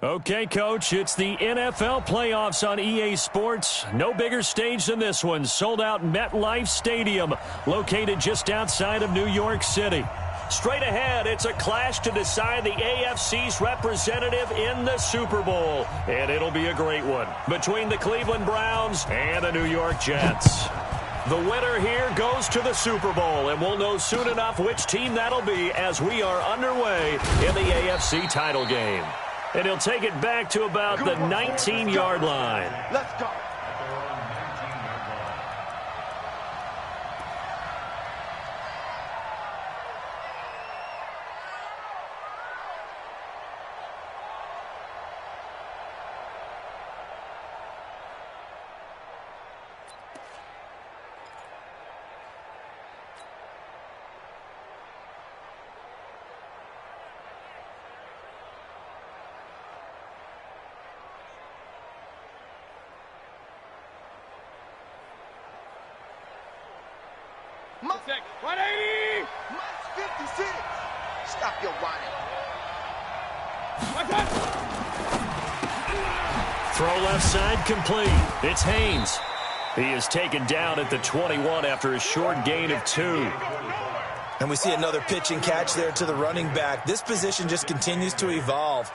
Okay, Coach, it's the NFL playoffs on EA Sports. No bigger stage than this one. Sold out MetLife Stadium, located just outside of New York City. Straight ahead, it's a clash to decide the AFC's representative in the Super Bowl. And it'll be a great one between the Cleveland Browns and the New York Jets. The winner here goes to the Super Bowl, and we'll know soon enough which team that'll be as we are underway in the AFC title game. And he'll take it back to about the 19-yard line. Let's go. Check. 180! Minus 56. Stop your whining. Throw left side complete. It's Haynes. He is taken down at the 21 after a short gain of 2. And we see another pitch and catch there to the running back. This position just continues to evolve.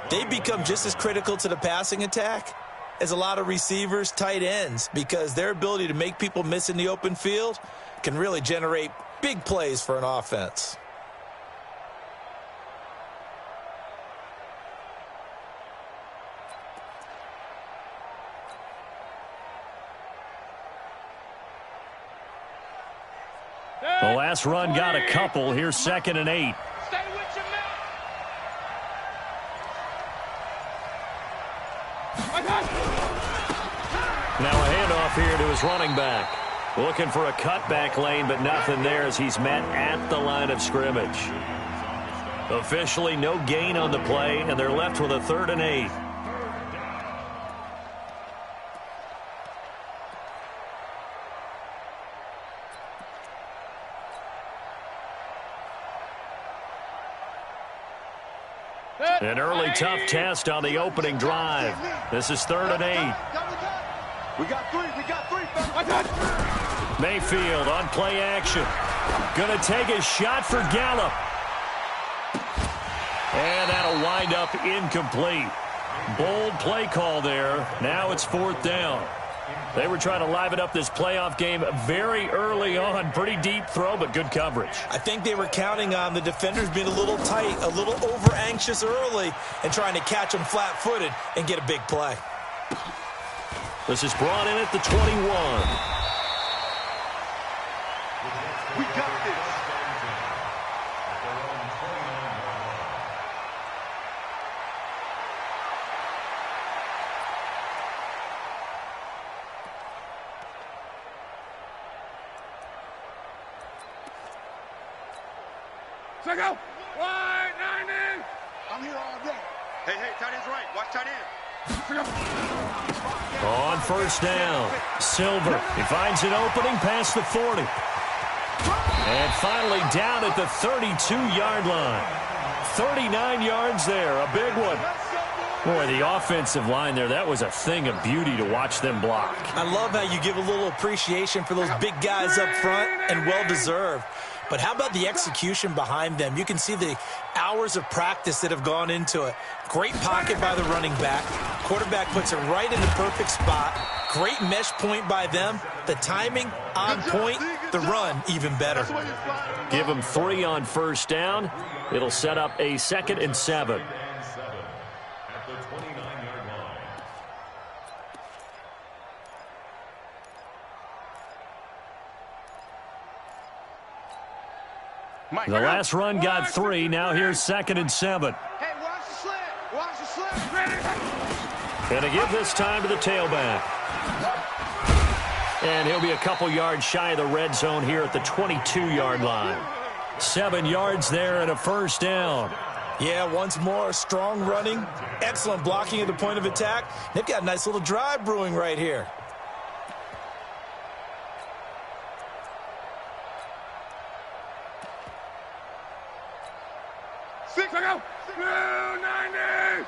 They become just as critical to the passing attack as a lot of receivers, tight ends, because their ability to make people miss in the open field can really generate big plays for an offense. The last run got a couple. Here's 2nd and 8. Stay with your man. Now a handoff here to his running back. Looking for a cutback lane, but nothing there as he's met at the line of scrimmage. Officially no gain on the play, and they're left with a 3rd and 8. An early tough test on the opening drive. This is 3rd and 8. We got 3. We got 3. Mayfield on play action. Going to take a shot for Gallup. And that'll wind up incomplete. Bold play call there. Now it's 4th down. They were trying to liven up this playoff game very early on. Pretty deep throw, but good coverage. I think they were counting on the defenders being a little tight, a little over-anxious early, and trying to catch them flat-footed and get a big play. This is brought in at the 21. We got this. Check out. 190. I'm here all day. Hey, tight end's right. Watch tight end. On 1st down, Silver. He finds an opening past the 40. And finally down at the 32-yard line. 39 yards there, a big one. Boy, the offensive line there, that was a thing of beauty to watch them block. I love how you give a little appreciation for those big guys up front, and well-deserved. But how about the execution behind them? You can see the hours of practice that have gone into it. Great pocket by the running back. Quarterback puts it right in the perfect spot. Great mesh point by them. The timing on point. The run even better. Give them 3 on 1st down. It'll set up a 2nd and 7. The last run got 3. Now here's 2nd and 7. Hey, watch the slant. Watch the slant. And to give this time to the tailback. And he'll be a couple yards shy of the red zone here at the 22-yard line. 7 yards there and a 1st down. Yeah, once more, strong running, excellent blocking at the point of attack. They've got a nice little drive brewing right here. Six, go. 290.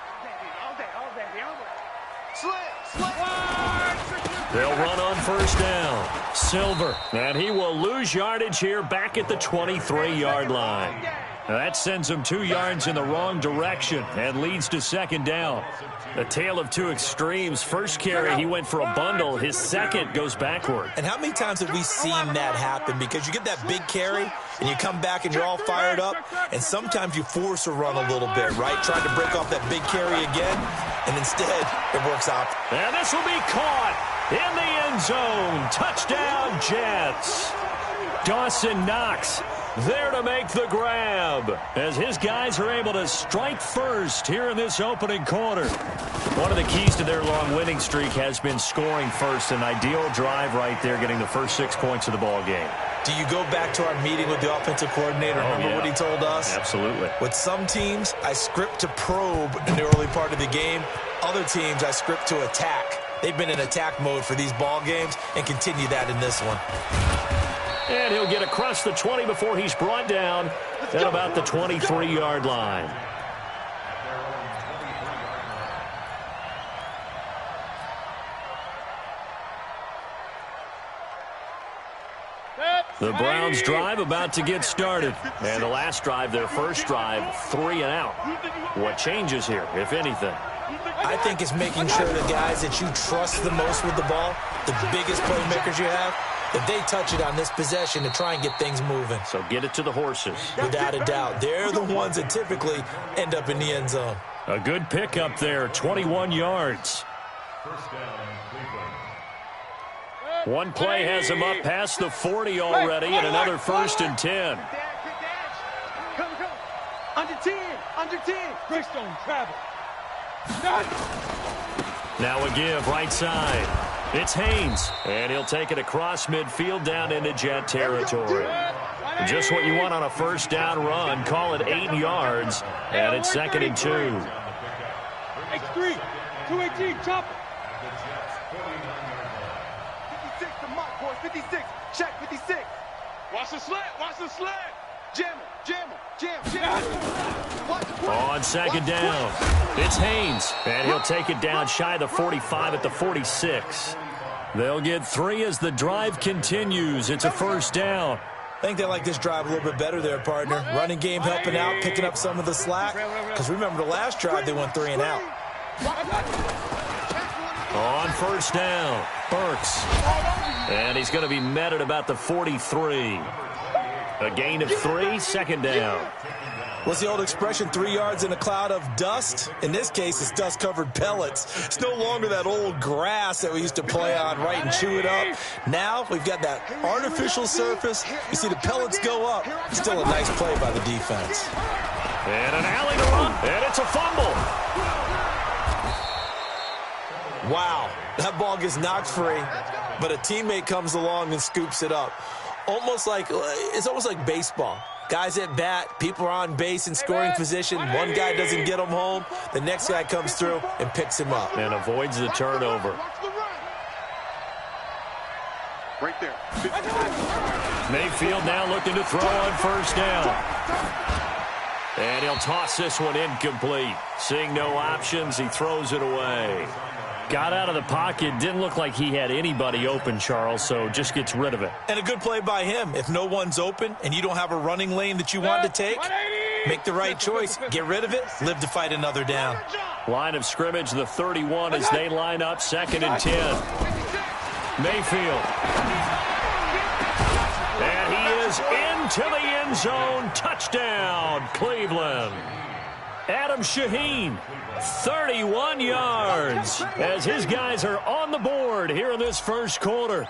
They'll run on first down. Silver, and he will lose yardage here back at the 23-yard line. Now that sends him 2 yards in the wrong direction and leads to second down. A tale of two extremes. First carry, he went for a bundle. His second goes backward. And how many times have we seen that happen? Because you get that big carry, and you come back and you're all fired up, and sometimes you force a run a little bit, right? Trying to break off that big carry again, and instead it works out. And this will be caught in the end zone. Touchdown, Jets. Dawson Knox there to make the grab as his guys are able to strike first here in this opening quarter. One of the keys to their long winning streak has been scoring first. An ideal drive right there, getting the first 6 points of the ball game. Do you go back to our meeting with the offensive coordinator? Remember what he told us? Absolutely. With some teams, I script to probe in the early part of the game. Other teams, I script to attack. They've been in attack mode for these ball games and continue that in this one. And he'll get across the 20 before he's brought down at about the 23-yard line. The Browns drive about to get started. And the last drive, their first drive, 3 and out. What changes here, if anything? I think it's making sure the guys that you trust the most with the ball, the biggest playmakers you have, that they touch it on this possession to try and get things moving. So get it to the horses. Without a doubt. They're the ones that typically end up in the end zone. A good pickup there, 21 yards. One play has him up past the 40 already, and another 1st and 10. Come. Under 10. Greystone travel. Now a give right side. It's Haynes, and he'll take it across midfield down into Jet territory. Just what you want on a first down run. Call it 8 yards, and it's 2nd and 2. X3, 218, chop it. 56 to Mike, boys. 56. Check 56. Watch the slant. Jam. On 2nd down, it's Haynes, and he'll take it down shy of the 45 at the 46. They'll get 3 as the drive continues. It's a first down. I think they like this drive a little bit better there, partner. Running game helping out, picking up some of the slack. Because remember, the last drive, they went 3 and out. On first down, Burks. And he's going to be met at about the 43. A gain of 3, 2nd down. What's the old expression, 3 yards in a cloud of dust? In this case, it's dust-covered pellets. It's no longer that old grass that we used to play on, right, and chew it up. Now we've got that artificial surface. You see the pellets go up. Still a nice play by the defense. And an alley to run, and it's a fumble. Wow, that ball gets knocked free, but a teammate comes along and scoops it up. It's almost like baseball. Guys at bat, people are on base in scoring position. One guy doesn't get him home. The next guy comes through and picks him up. And avoids the turnover. Right there. Mayfield now looking to throw on first down. And he'll toss this one incomplete. Seeing no options, he throws it away. Got out of the pocket. Didn't look like he had anybody open, Charles, so just gets rid of it. And a good play by him. If no one's open and you don't have a running lane that you want to take, make the right choice. Get rid of it. Live to fight another down. Line of scrimmage, the 31 as they line up 2nd and 10. Mayfield. And he is into the end zone. Touchdown, Cleveland. Adam Shaheen, 31 yards as his guys are on the board here in this first quarter.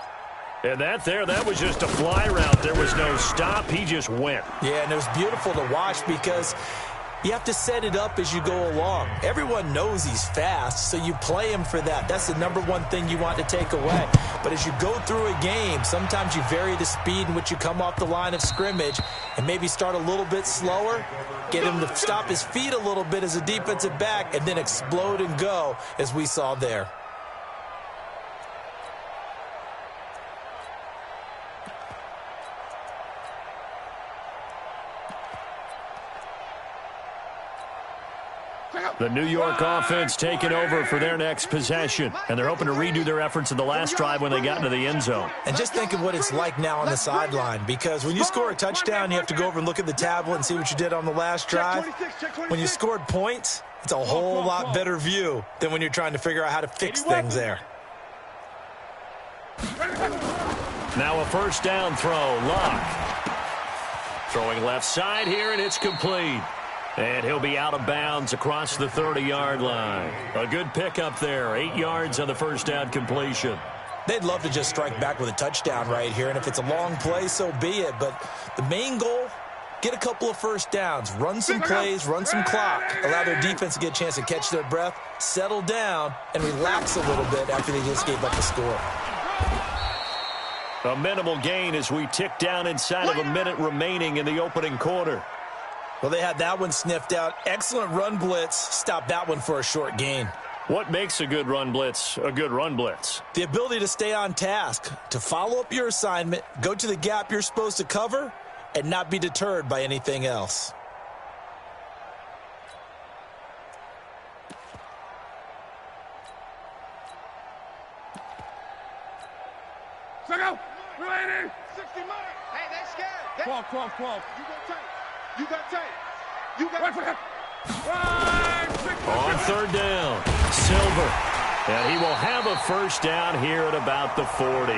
And that was just a fly route. There was no stop. He just went. Yeah, and it was beautiful to watch because you have to set it up as you go along. Everyone knows he's fast, so you play him for that. That's the number one thing you want to take away. But as you go through a game, sometimes you vary the speed in which you come off the line of scrimmage and maybe start a little bit slower, get him to stop his feet a little bit as a defensive back, and then explode and go as we saw there. The New York offense taking over for their next possession, and they're hoping to redo their efforts in the last drive when they got into the end zone. And just think of what it's like now on the sideline, because when you score a touchdown, you have to go over and look at the tablet and see what you did on the last drive. When you scored points, it's a whole lot better view than when you're trying to figure out how to fix things there. Now a first down throw. Luck throwing left side here, and it's complete. And he'll be out of bounds across the 30-yard line. A good pickup there. 8 yards on the first down completion. They'd love to just strike back with a touchdown right here, and if it's a long play, so be it. But the main goal, get a couple of first downs, run some plays, run some clock, allow their defense to get a chance to catch their breath, settle down, and relax a little bit after they just gave up the score. A minimal gain as we tick down inside of a minute remaining in the opening quarter. Well, they had that one sniffed out. Excellent run blitz. Stopped that one for a short gain. What makes a good run blitz a good run blitz? The ability to stay on task, to follow up your assignment, go to the gap you're supposed to cover, and not be deterred by anything else. Go! Ready! 60 minutes. Hey, they scared. 12. You got tape. You got tape. You got Wait for him. On third down, Silver. And he will have a first down here at about the 40.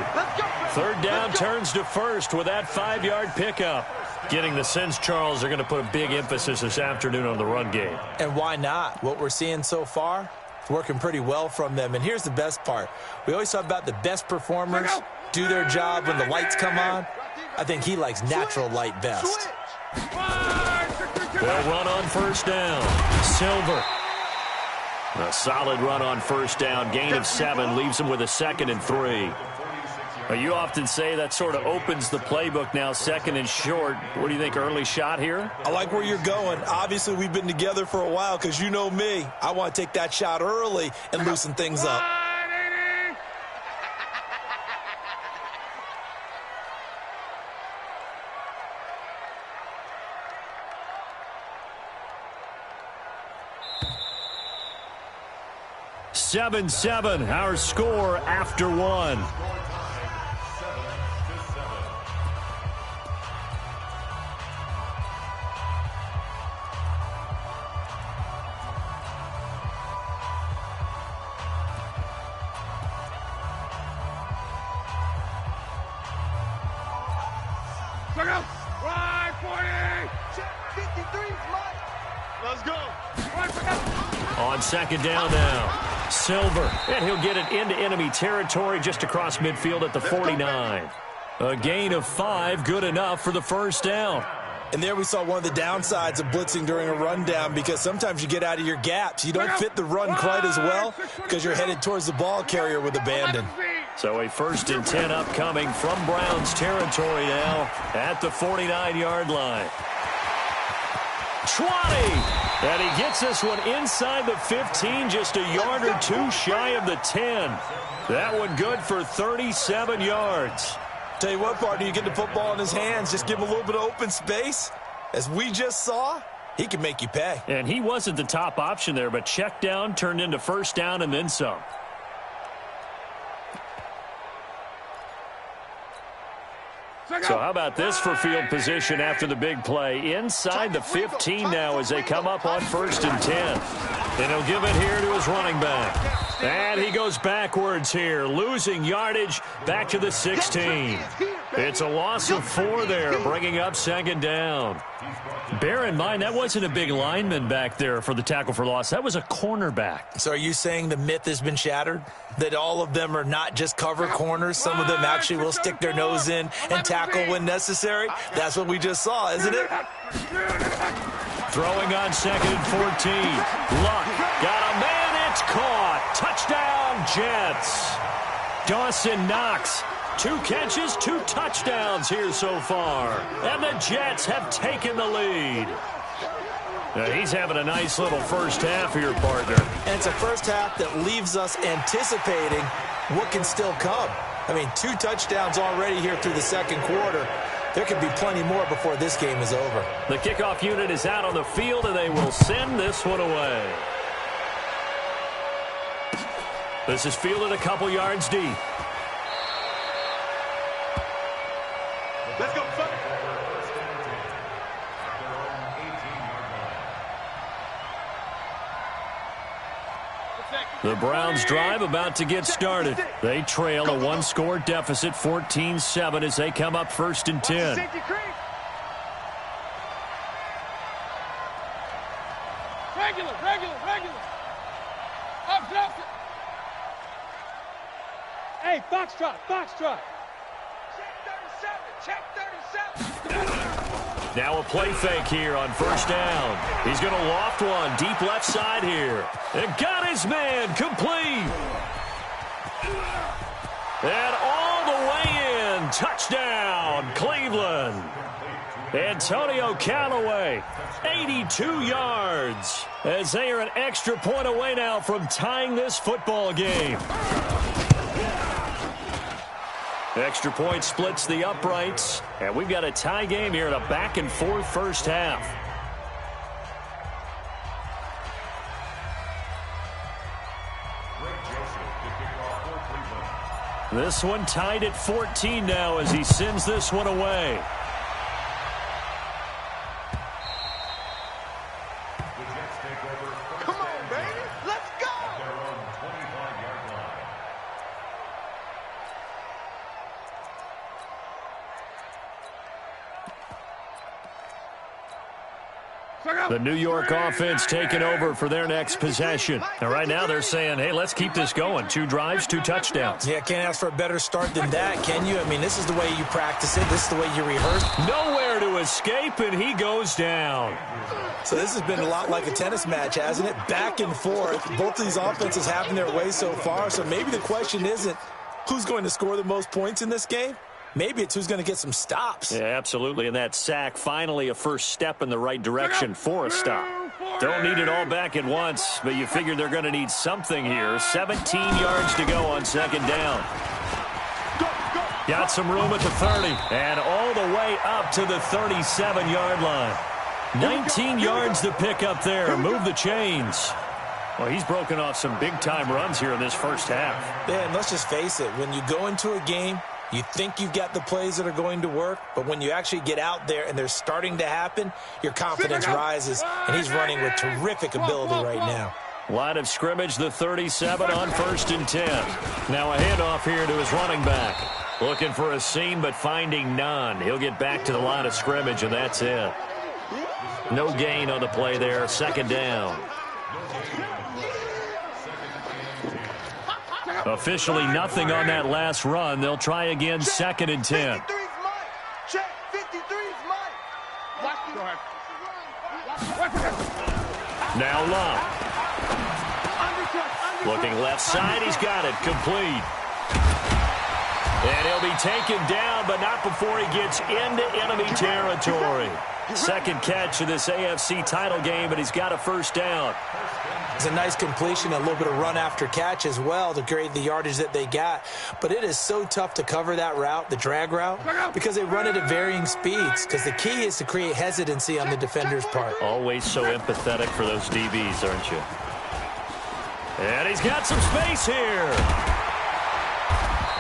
Third down turns to first with that 5-yard pickup. Getting the sense, Charles, they're going to put a big emphasis this afternoon on the run game. And why not? What we're seeing so far, it's working pretty well from them. And here's the best part. We always talk about the best performers do their job when the lights come on. I think he likes natural light best. They'll run on first down. Silver. A solid run on first down. Gain of 7 leaves him with a 2nd and 3. You often say that sort of opens the playbook now, 2nd and short. What do you think, early shot here? I like where you're going. Obviously, we've been together for a while because you know me. I want to take that shot early and loosen things up. 7-7, our score after 1. Let's go. On second down now. Silver, and he'll get it into enemy territory just across midfield at the 49. A gain of 5, good enough for the first down. And there we saw one of the downsides of blitzing during a rundown, because sometimes you get out of your gaps. You don't fit the run quite as well because you're headed towards the ball carrier with abandon. So a 1st and 10 upcoming from Browns territory now at the 49-yard line. 20, and he gets this one inside the 15, just a yard or 2 shy of the 10. That one good for 37 yards. Tell you what, partner, you get the football in his hands, just give him a little bit of open space. As we just saw, he can make you pay. And he wasn't the top option there, but check down turned into first down and then some. So how about this for field position after the big play? Inside the 15 now as they come up on 1st and 10. And he'll give it here to his running back. And he goes backwards here, losing yardage back to the 16. It's a loss of 4 there, bringing up 2nd down. Bear in mind, that wasn't a big lineman back there for the tackle for loss. That was a cornerback. So are you saying the myth has been shattered? That all of them are not just cover corners? Some of them actually will stick their nose in and tackle when necessary? That's what we just saw, isn't it? Throwing on 2nd and 14. Luck got a man. It's caught. Touchdown, Jets. Dawson Knox. 2 catches, 2 touchdowns here so far. And the Jets have taken the lead. Now he's having a nice little first half here, partner. And it's a first half that leaves us anticipating what can still come. I mean, 2 touchdowns already here through the 2nd quarter. There could be plenty more before this game is over. The kickoff unit is out on the field, and they will send this one away. This is fielded a couple yards deep. Let's go, son. The Browns drive about to get started. They trail a one-score deficit, 14-7, as they come up 1st and 10. Regular. Up, drop it. Hey, foxtrot. Check 37. Now a play fake here on 1st down. He's going to loft one deep left side here. And got his man complete. And all the way in. Touchdown, Cleveland. Antonio Callaway, 82 yards, as they are an extra point away now from tying this football game. Extra point splits the uprights, and we've got a tie game here in a back-and-forth first half. This one tied at 14 now as he sends this one away. Come on, baby. Let's go. The New York offense taking over for their next possession. And right now they're saying, hey, let's keep this going. 2 drives, 2 touchdowns. Yeah, can't ask for a better start than that, can you? I mean, this is the way you practice it. This is the way you rehearse. Nowhere to escape, and he goes down. So this has been a lot like a tennis match, hasn't it? Back and forth. Both of these offenses having their way so far. So maybe the question isn't who's going to score the most points in this game. Maybe it's who's going to get some stops. Yeah, absolutely. And that sack, finally a first step in the right direction for a stop. Don't need it all back at once, but you figure they're going to need something here. 17 yards to go on 2nd down. Got some room at the 30, and all the way up to the 37-yard line. 19 yards to pick up there. Move the chains. Well, he's broken off some big-time runs here in this first half. Yeah, and let's just face it. When you go into a game, you think you've got the plays that are going to work, but when you actually get out there and they're starting to happen, your confidence rises, and he's running with terrific ability right now. Line of scrimmage, the 37 on 1st and 10. Now a handoff here to his running back. Looking for a seam, but finding none. He'll get back to the line of scrimmage, and that's it. No gain on the play there, 2nd down. Officially nothing on that last run. They'll try again, 2nd and 10. Check 53's mine. Now Love. Looking left side, he's got it, complete. And he'll be taken down, but not before he gets into enemy territory. 2nd catch of this AFC title game, and he's got a 1st down. It's a nice completion, a little bit of run after catch as well to create the yardage that they got. But it is so tough to cover that route, the drag route, because they run it at varying speeds. Because the key is to create hesitancy on the defender's part. Always so empathetic for those DBs, aren't you? And he's got some space here.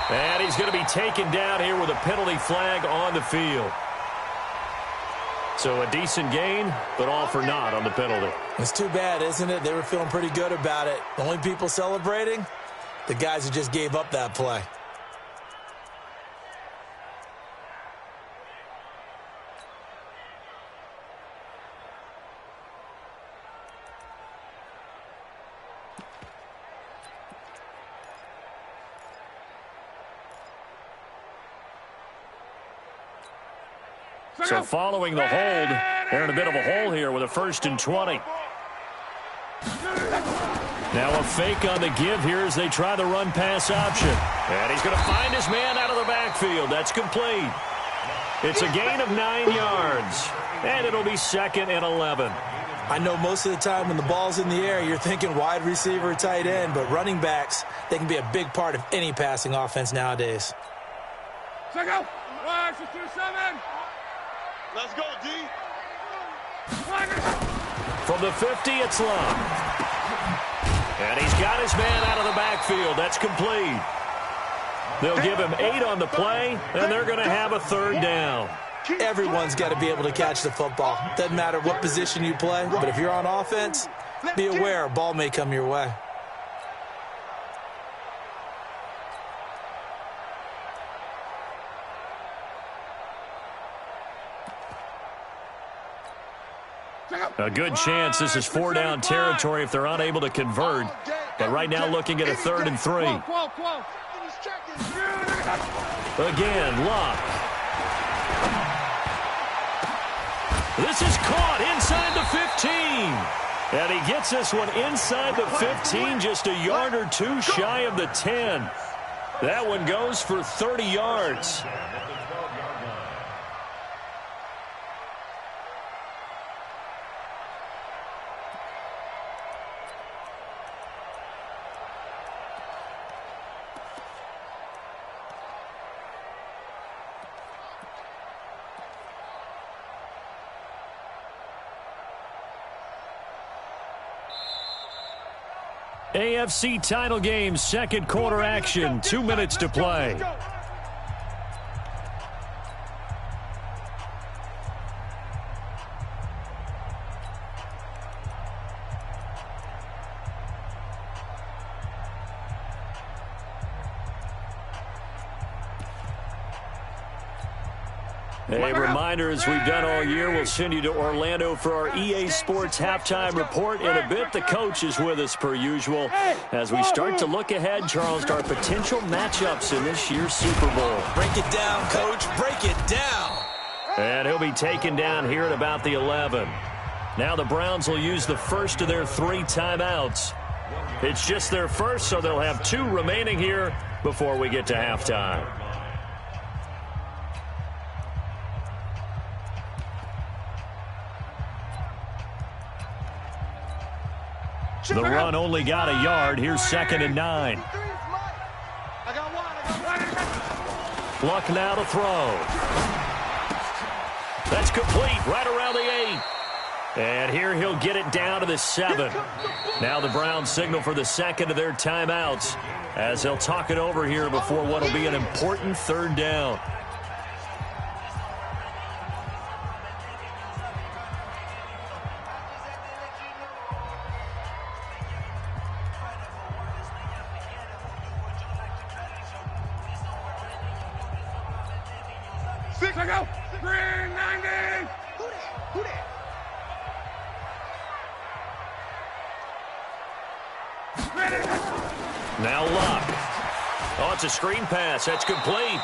And he's going to be taken down here with a penalty flag on the field. So a decent gain, but all for naught on the penalty. It's too bad, isn't it? They were feeling pretty good about it. The only people celebrating, the guys who just gave up that play. So following the hold, they're in a bit of a hole here with a 1st and 20. Now a fake on the give here as they try the run-pass option. And he's going to find his man out of the backfield. That's complete. It's a gain of 9 yards. And it'll be 2nd and 11. I know most of the time when the ball's in the air, you're thinking wide receiver, tight end, but running backs, they can be a big part of any passing offense nowadays. Check out. 1, 2, 7. Let's go, D. From the 50, it's Love. And he's got his man out of the backfield. That's complete. They'll give him 8 on the play, and they're going to have a third down. Everyone's got to be able to catch the football. Doesn't matter what position you play, but if you're on offense, be aware a ball may come your way. A good chance this is 4-down territory if they're unable to convert. But right now looking at a 3rd and 3. Again, Love. This is caught inside the 15. And he gets this one inside the 15, just a yard or two shy of the 10. That one goes for 30 yards. AFC title game, second quarter action, 2 minutes to play. A reminder, as we've done all year, we'll send you to Orlando for our EA Sports halftime report. In a bit, the coach is with us per usual as we start to look ahead, Charles, to our potential matchups in this year's Super Bowl. Break it down, Coach. Break it down. And he'll be taken down here at about the 11. Now the Browns will use the first of their 3 timeouts. It's just their first, so they'll have 2 remaining here before we get to halftime. The run only got a yard. Here's 2nd and 9. Luck now to throw. That's complete right around the 8. And here he'll get it down to the 7. Now the Browns signal for the second of their timeouts as they'll talk it over here before what will be an important 3rd down. Now Luck. Oh, it's a screen pass. That's complete.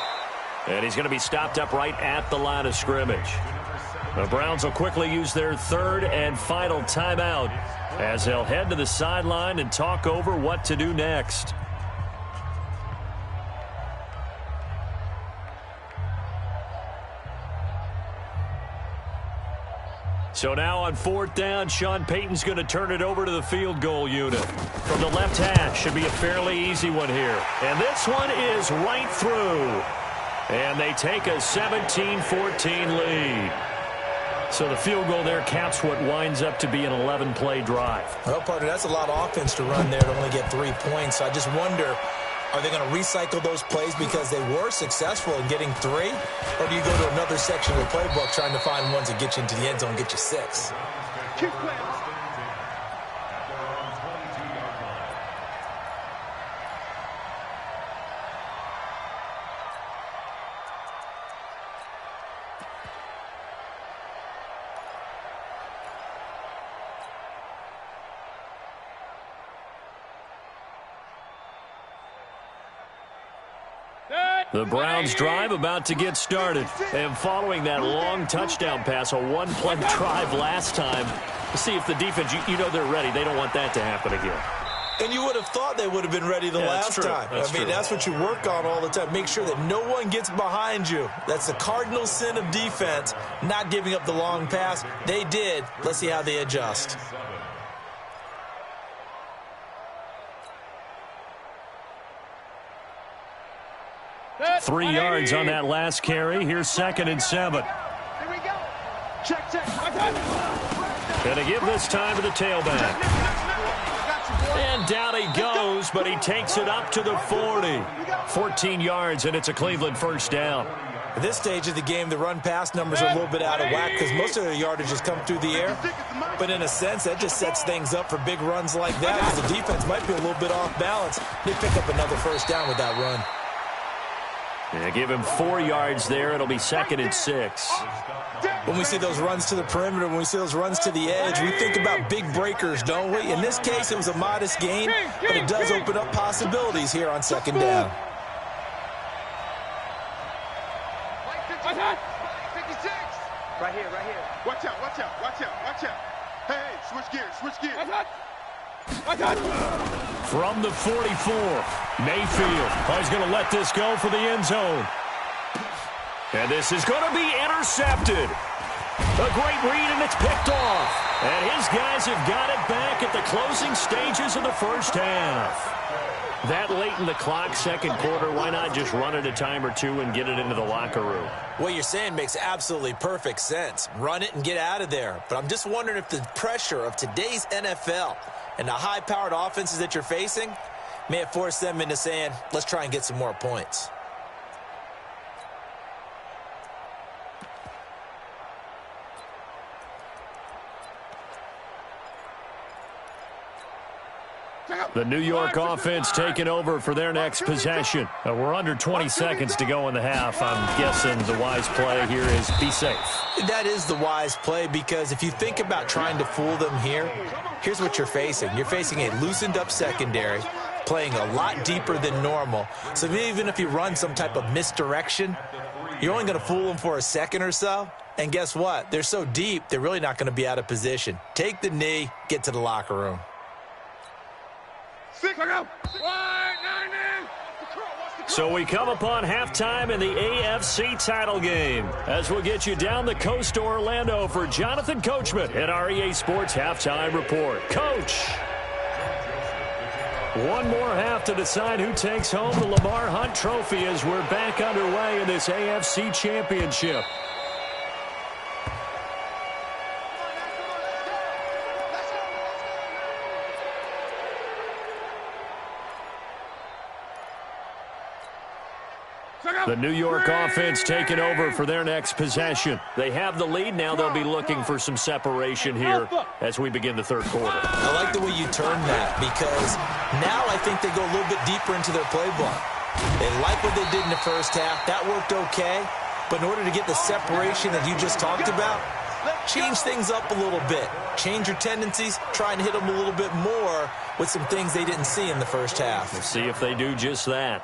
And he's going to be stopped up right at the line of scrimmage. The Browns will quickly use their 3rd and final timeout as they'll head to the sideline and talk over what to do next. So now on 4th down, Sean Payton's going to turn it over to the field goal unit. From the left hash, should be a fairly easy one here. And this one is right through. And they take a 17-14 lead. So the field goal there caps what winds up to be an 11-play drive. Well, partner, that's a lot of offense to run there to only get 3 points. So I just wonder, are they going to recycle those plays because they were successful in getting 3? Or do you go to another section of the playbook trying to find ones that get you into the end zone and get you 6? The Browns drive about to get started. And following that long touchdown pass, a 1-play drive last time, to see if the defense, you know they're ready. They don't want that to happen again. And you would have thought they would have been ready the last time. That's what you work on all the time. Make sure that no one gets behind you. That's the cardinal sin of defense, not giving up the long pass. They did. Let's see how they adjust. 3 yards on that last carry. Here's 2nd and 7. Here we go. Check, check. Gonna give this time to the tailback. And down he goes, but he takes it up to the 40. 14 yards, and it's a Cleveland first down. At this stage of the game, the run-pass numbers are a little bit out of whack because most of their yardage has come through the air. But in a sense, that just sets things up for big runs like that because the defense might be a little bit off balance. They pick up another first down with that run. Yeah, give him 4 yards there. It'll be 2nd and 6. When we see those runs to the perimeter, when we see those runs to the edge, we think about big breakers, don't we? In this case, it was a modest gain, but it does open up possibilities here on 2nd down. 56. Right here, right here. Watch out, watch out, watch out, watch out. Hey, switch gears, switch gears. From the 44, Mayfield. Oh, he's going to let this go for the end zone. And this is going to be intercepted. A great read, and it's picked off. And his guys have got it back at the closing stages of the first half. That late in the clock, second quarter, why not just run it a time or two and get it into the locker room? What you're saying makes absolutely perfect sense. Run it and get out of there. But I'm just wondering if the pressure of today's NFL and the high-powered offenses that you're facing may have forced them into saying, let's try and get some more points. The New York offense taking over for their next possession. We're under 20 seconds to go in the half. I'm guessing the wise play here is be safe. That is the wise play because if you think about trying to fool them here, here's what you're facing. You're facing a loosened up secondary, playing a lot deeper than normal. So even if you run some type of misdirection, you're only going to fool them for a second or so. And guess what? They're so deep, they're really not going to be out of position. Take the knee, get to the locker room. So we come upon halftime in the AFC title game as we'll get you down the coast to Orlando for Jonathan Coachman at our EA Sports Halftime Report. Coach! One more half to decide who takes home the Lamar Hunt Trophy as we're back underway in this AFC Championship. The New York offense taking over for their next possession. They have the lead. Now they'll be looking for some separation here as we begin the third quarter. I like the way you turn that because now I think they go a little bit deeper into their playbook. They like what they did in the first half. That worked okay. But in order to get the separation that you just talked about, change things up a little bit. Change your tendencies. Try and hit them a little bit more with some things they didn't see in the first half. We'll see if they do just that.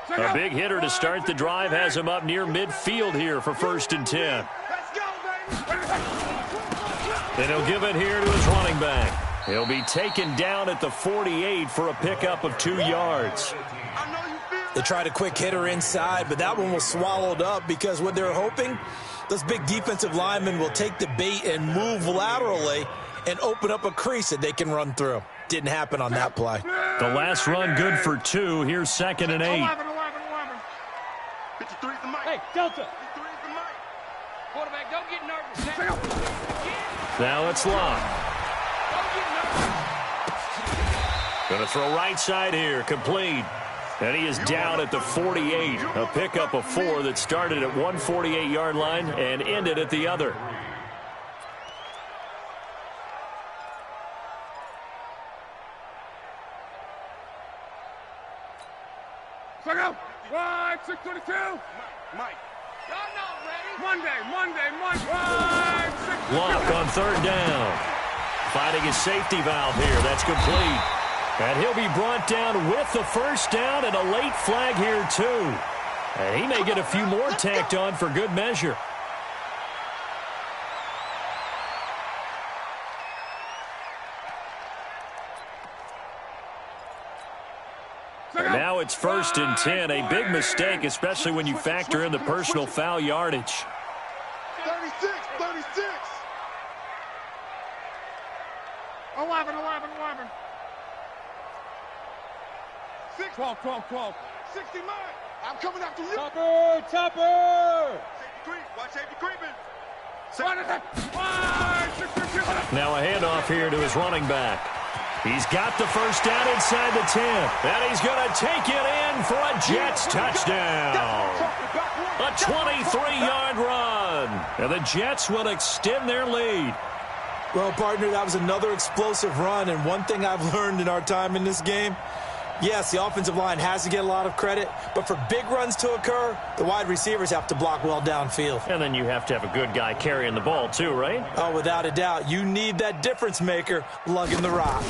A big hitter to start the drive has him up near midfield here for 1st and 10. Then he'll give it here to his running back. He'll be taken down at the 48 for a pickup of 2 yards. They tried a quick hitter inside, but that one was swallowed up because what they're hoping, those big defensive linemen will take the bait and move laterally and open up a crease that they can run through. Didn't happen on that play. The last run good for 2. Here's 2nd and 8. 53 is the mic. Hey, Delta. 53 is the mic. Quarterback, don't get nervous. Now it's Locke. Don't get nervous. Going to throw right side here, complete. And he is down at the 48. A pickup of 4 that started at 148-yard line and ended at the other. Wide, 622. Mike. Y'all not ready. Monday. Wide, 622. Locke on 3rd down. Finding his safety valve here. That's complete. And he'll be brought down with the first down and a late flag here, too. And he may get a few more tacked on for good measure. And now it's 1st and 10. A big mistake, especially when you factor in the personal foul yardage. 36. 11. 12, 12, 12. 60 mine. I'm coming after you. Topper, topper. Safety creep. Watch safety creeping. Now a handoff here to his running back. He's got the first down inside the 10. And he's going to take it in for a Jets touchdown. A 23-yard run. And the Jets will extend their lead. Well, partner, that was another explosive run. And one thing I've learned in our time in this game, yes, the offensive line has to get a lot of credit, but for big runs to occur, the wide receivers have to block well downfield. And then you have to have a good guy carrying the ball too, right? Oh, without a doubt. You need that difference maker lugging the rock.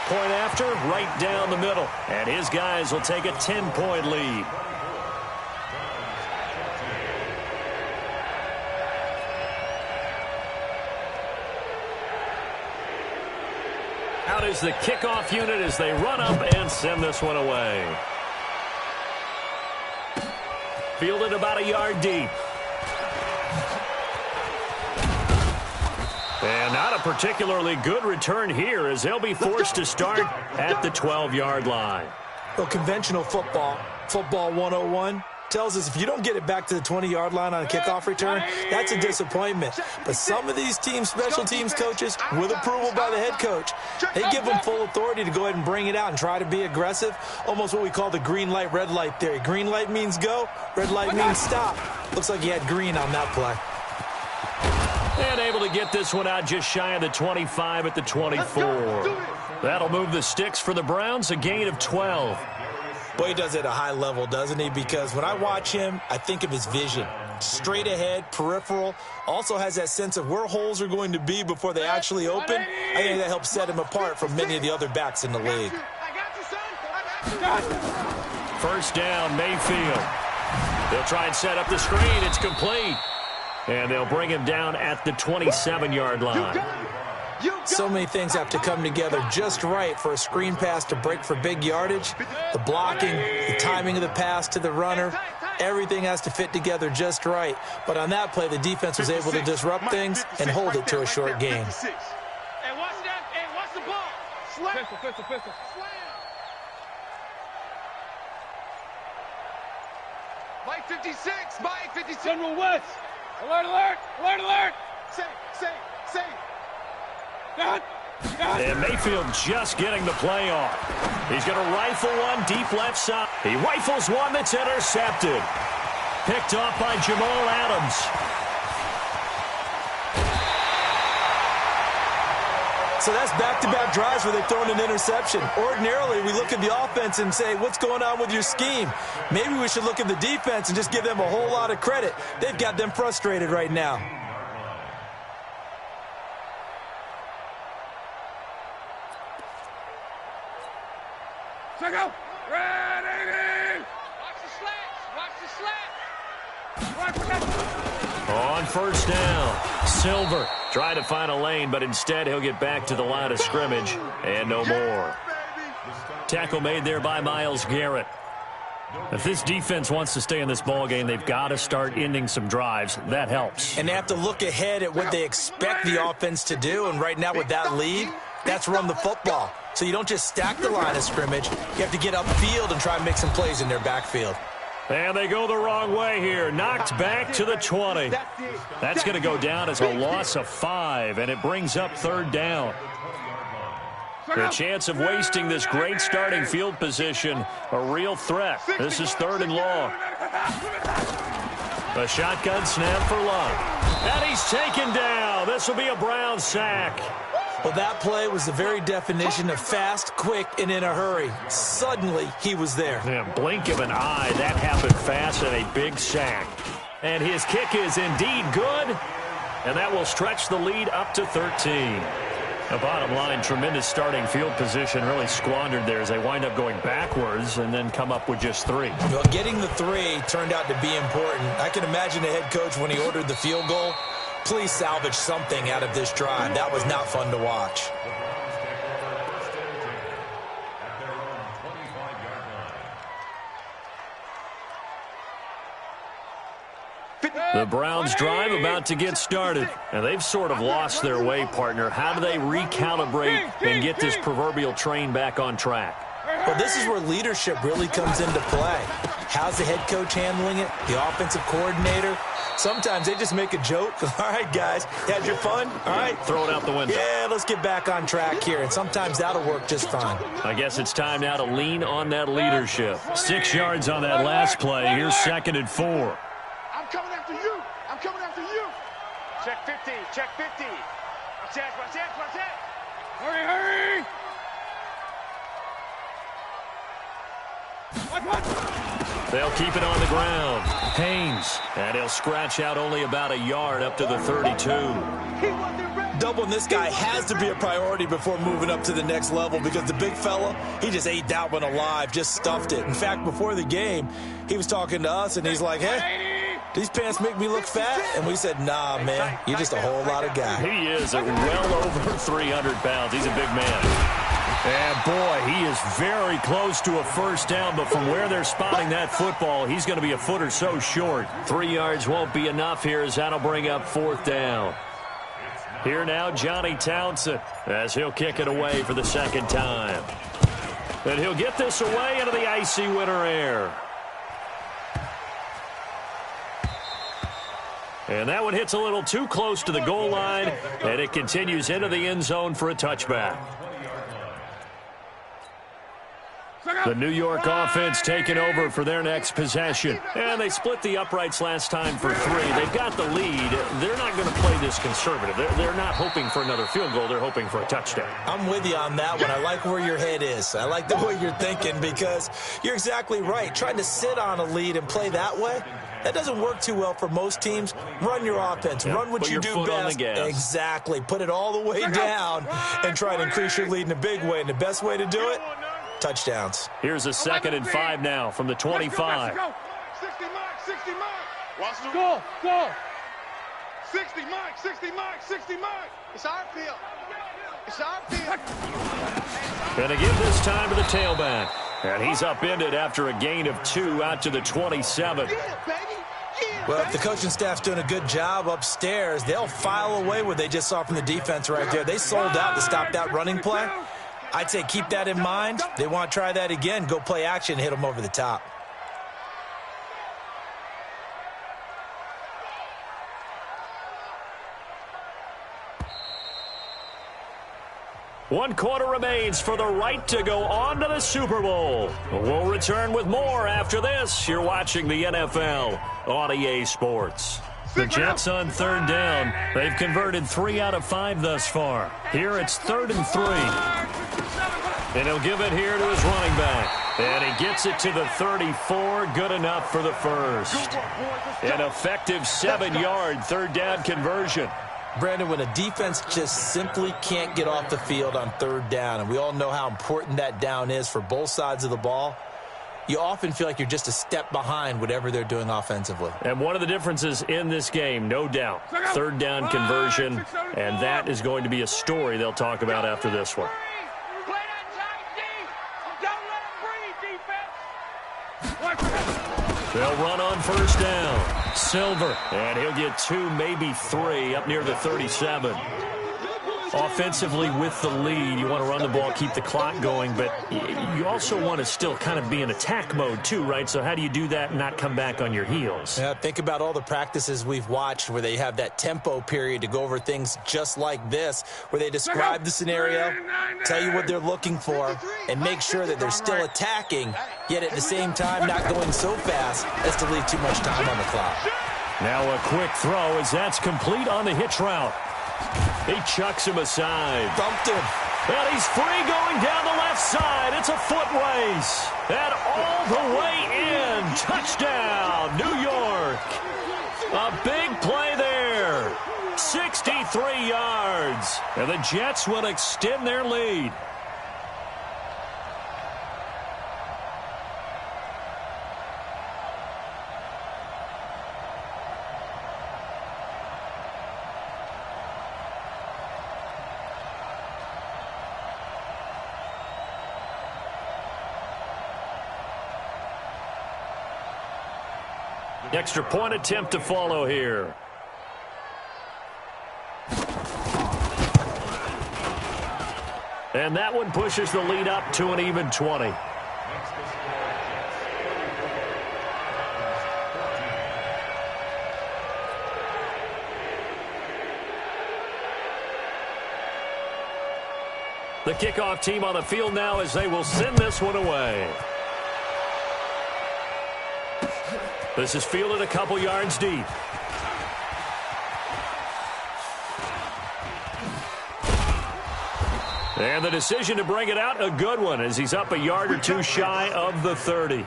Point after, right down the middle. And his guys will take a 10-point lead. Out is the kickoff unit as they run up and send this one away. Fielded about a yard deep. And not a particularly good return here as they'll be forced to start at the 12-yard line. Well, conventional football 101, tells us if you don't get it back to the 20-yard line on a kickoff return, that's a disappointment. But some of these special teams coaches, with approval by the head coach, they give them full authority to go ahead and bring it out and try to be aggressive, almost what we call the green light, red light theory. Green light means go, red light means stop. Looks like he had green on that play. And able to get this one out just shy of the 25 at the 24. That'll move the sticks for the Browns, a gain of 12. Boy, he does it at a high level, doesn't he? Because when I watch him, I think of his vision. Straight ahead, peripheral. Also has that sense of where holes are going to be before they actually open. I think that helps set him apart from many of the other backs in the league. First down, Mayfield. They'll try and set up the screen. It's complete. And they'll bring him down at the 27-yard line. So many things have to come together just right for a screen pass to break for big yardage. The blocking, the timing of the pass to the runner, everything has to fit together just right. But on that play, the defense was able to disrupt things and hold it to a short gain. Hey, watch that. Hey, watch the ball. Pistol. Mike 56. Mike 56. General West. Alert. Say. And Mayfield just getting the play off. He's going to rifle one deep left side. He rifles one that's intercepted. Picked off by Jamal Adams. So that's back-to-back drives where they've thrown an interception. Ordinarily, we look at the offense and say, what's going on with your scheme? Maybe we should look at the defense and just give them a whole lot of credit. They've got them frustrated right now. Check out. Ready. Watch the slats. On first down, Silver trying to find a lane, but instead he'll get back to the line of scrimmage and no more. Tackle made there by Myles Garrett. If this defense wants to stay in this ballgame, they've got to start ending some drives. That helps. And they have to look ahead at what they expect the offense to do. And right now with that lead, that's run the football. So you don't just stack the line of scrimmage. You have to get upfield and try and make some plays in their backfield. And they go the wrong way here. Knocked back to the 20. That's going to go down as a loss of 5, and it brings up third down. The chance of wasting this great starting field position, a real threat. This is third and long. A shotgun snap for Love. And he's taken down. This will be a Brown sack. Well, that play was the very definition of fast, quick, and in a hurry. Suddenly, he was there. Yeah, blink of an eye, that happened fast and a big sack. And his kick is indeed good, and that will stretch the lead up to 13. The bottom line, tremendous starting field position, really squandered there as they wind up going backwards and then come up with just 3. Well, getting the 3 turned out to be important. I can imagine the head coach when he ordered the field goal. Please salvage something out of this drive. That was not fun to watch. The Browns drive about to get started, and they've sort of lost their way, partner. How do they recalibrate and get this proverbial train back on track? Well, this is where leadership really comes into play. How's the head coach handling it? The offensive coordinator? Sometimes they just make a joke. All right, guys, had your fun? All right. Throw it out the window. Yeah, let's get back on track here, and sometimes that'll work just fine. I guess it's time now to lean on that leadership. 6 yards on that last play. Here's 2nd and 4. I'm coming after you. I'm coming after you. Check 50. Check 50. Watch that. Watch that. Watch that. Hurry, hurry! They'll keep it on the ground. Haynes, and he'll scratch out only about a yard up to the 32. Doubling this guy has to be a priority before moving up to the next level because the big fella, he just ate that one alive, just stuffed it. In fact, before the game, he was talking to us, and he's like, hey, these pants make me look fat? And we said, nah, man, you're just a whole lot of guy. He is at well over 300 pounds. He's a big man. And, boy, he is very close to a first down, but from where they're spotting that football, he's going to be a foot or so short. 3 yards won't be enough here as that'll bring up 4th down. Here now, Johnny Townsend, as he'll kick it away for the 2nd time. And he'll get this away into the icy winter air. And that one hits a little too close to the goal line, and it continues into the end zone for a touchback. The New York offense taking over for their next possession. And they split the uprights last time for 3. They've got the lead. They're not going to play this conservative. They're not hoping for another field goal. They're hoping for a touchdown. I'm with you on that one. I like where your head is. I like the way you're thinking because you're exactly right. Trying to sit on a lead and play that way, that doesn't work too well for most teams. Run your offense. Yep. Run what Put you your do foot on the best. gas. Exactly. Put it all the way down and try to increase your lead in a big way. And the best way to do it, touchdowns. Here's a 2nd and 5 now from the 25. 60 Mike, 60 Mike. Watch the goal, go! 60 Mike, 60 Mike, 60 Mike. It's our field. It's our field. And to give this time to the tailback. And he's upended after a gain of 2 out to the 27. Yeah, baby. Yeah, Well, if the coaching staff's doing a good job upstairs, they'll file away what they just saw from the defense right there. They sold out to stop that running play. I'd say keep that in mind. They want to try that again. Go play action, hit them over the top. One quarter remains for the right to go on to the Super Bowl. We'll return with more after this. You're watching the NFL on EA Sports. The Jets on 3rd down. They've converted 3 out of 5 thus far. Here it's 3rd and 3. And he'll give it here to his running back. And he gets it to the 34. Good enough for the first. An effective 7-yard 3rd down conversion. Brandon, when a defense just simply can't get off the field on 3rd down, and we all know how important that down is for both sides of the ball, you often feel like you're just a step behind whatever they're doing offensively. And one of the differences in this game, no doubt, 3rd down conversion, and that is going to be a story they'll talk about after this one. Play that tight D. Don't let them breathe, defense. They'll run on 1st down. Silver, and he'll get 2, maybe 3, up near the 37. Offensively with the lead, you want to run the ball, keep the clock going, but you also want to still kind of be in attack mode too, right? So how do you do that and not come back on your heels? Yeah, think about all the practices we've watched where they have that tempo period to go over things just like this, where they describe the scenario, tell you what they're looking for, and make sure that they're still attacking, yet at the same time not going so fast as to leave too much time on the clock. Now a quick throw as that's complete on the hitch route. He chucks him aside. Bumped him. And he's free going down the left side. It's a foot race. And all the way in. Touchdown, New York. A big play there. 63 yards. And the Jets will extend their lead. Extra point attempt to follow here. And that one pushes the lead up to an even 20. The kickoff team on the field now as they will send this one away. This is fielded a couple yards deep. And the decision to bring it out, a good one, as he's up a yard or two shy of the 30.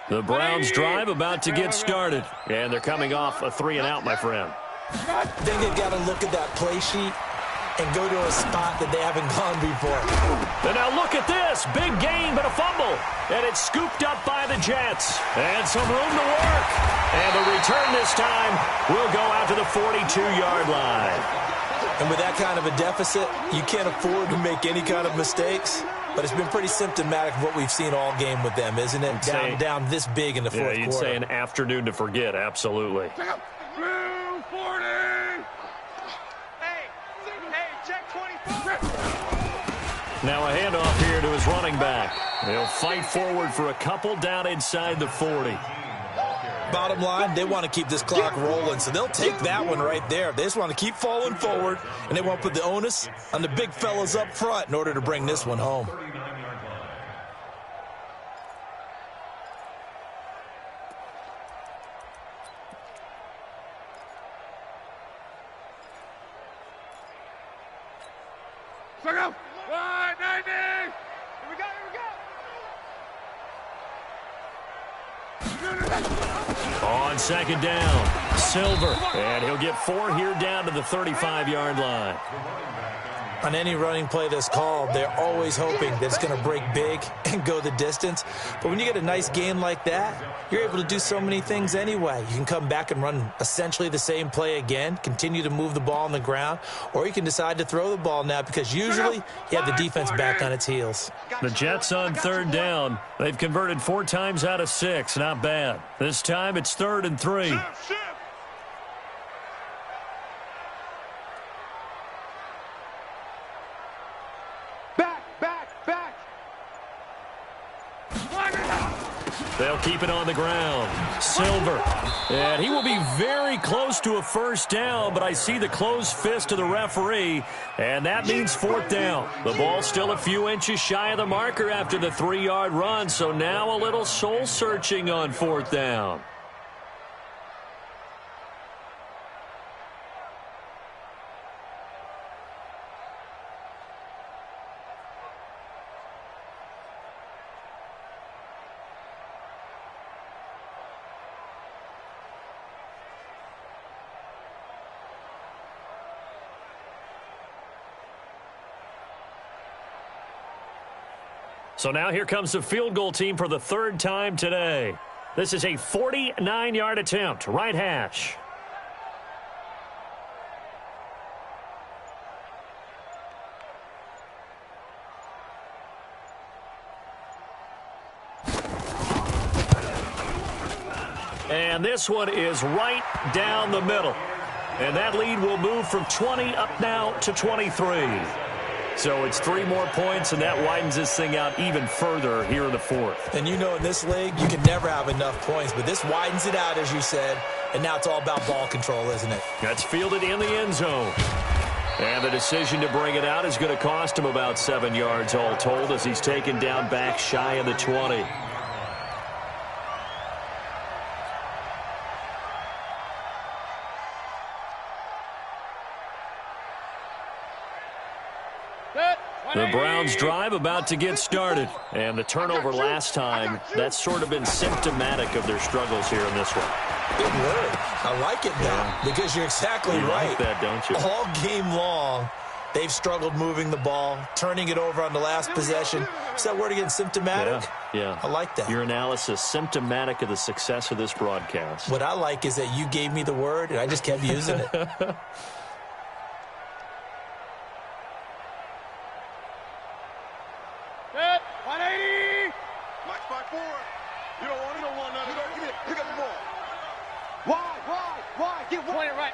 The Browns drive about to get started. And they're coming off a 3-and-out, my friend. I think they've got to look at that play sheet and go to a spot that they haven't gone before. And now look at this. Big gain, but a fumble. And it's scooped up by the Jets. And some room to work. And the return this time will go out to the 42-yard line. And with that kind of a deficit, you can't afford to make any kind of mistakes. But it's been pretty symptomatic of what we've seen all game with them, isn't it? Down this big in the fourth quarter. You'd say an afternoon to forget, absolutely. Blue 40. Hey, check 24. Now a handoff here to his running back. He'll fight forward for a couple down inside the 40. Bottom line, they want to keep this clock rolling, so they'll take that one right there. They just want to keep falling forward, and they want to put the onus on the big fellas up front in order to bring this one home. Second up. 190. Here we go. On second down, Silver. And he'll get 4 here down to the 35-yard line. On any running play that's called, they're always hoping that it's going to break big and go the distance. But when you get a nice game like that, you're able to do so many things anyway. You can come back and run essentially the same play again, continue to move the ball on the ground, or you can decide to throw the ball now because usually you have the defense back on its heels. The Jets on third down. They've converted 4 times out of 6. Not bad. This time it's 3rd and 3. They'll keep it on the ground. Silver. And he will be very close to a first down, but I see the closed fist of the referee, and that means 4th down. The ball's still a few inches shy of the marker after the 3-yard run, so now a little soul-searching on 4th down. So now here comes the field goal team for the 3rd time today. This is a 49-yard attempt, right hash. And this one is right down the middle. And that lead will move from 20 up now to 23. So it's 3 more points, and that widens this thing out even further here in the 4th. And you know in this league, you can never have enough points, but this widens it out, as you said, and now it's all about ball control, isn't it? That's fielded in the end zone. And the decision to bring it out is going to cost him about 7 yards all told as he's taken down back shy of the 20. The Browns drive about to get started. And the turnover last time, that's sort of been symptomatic of their struggles here in this one. Good word. I like it now because you're exactly right. Like that, don't you? All game long, they've struggled moving the ball, turning it over on the last possession. Is that word again, symptomatic? Yeah. I like that. Your analysis, symptomatic of the success of this broadcast. What I like is that you gave me the word, and I just kept using it.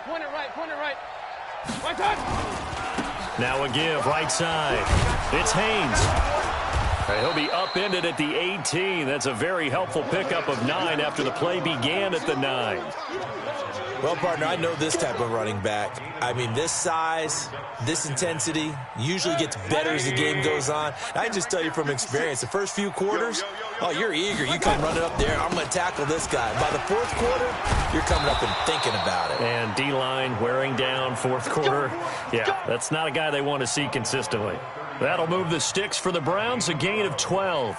point it right, point it right. One touch. Now a give, right side. It's Haynes. He'll be upended at the 18. That's a very helpful pickup of 9 after the play began at the 9. Well, partner, I know this type of running back. I mean, this size, this intensity usually gets better as the game goes on. I can just tell you from experience, the first few quarters, oh, you're eager. You come running up there, I'm going to tackle this guy. By the fourth quarter, you're coming up and thinking about it. And D-line wearing down fourth quarter. Yeah, that's not a guy they want to see consistently. That'll move the sticks for the Browns, a gain of 12.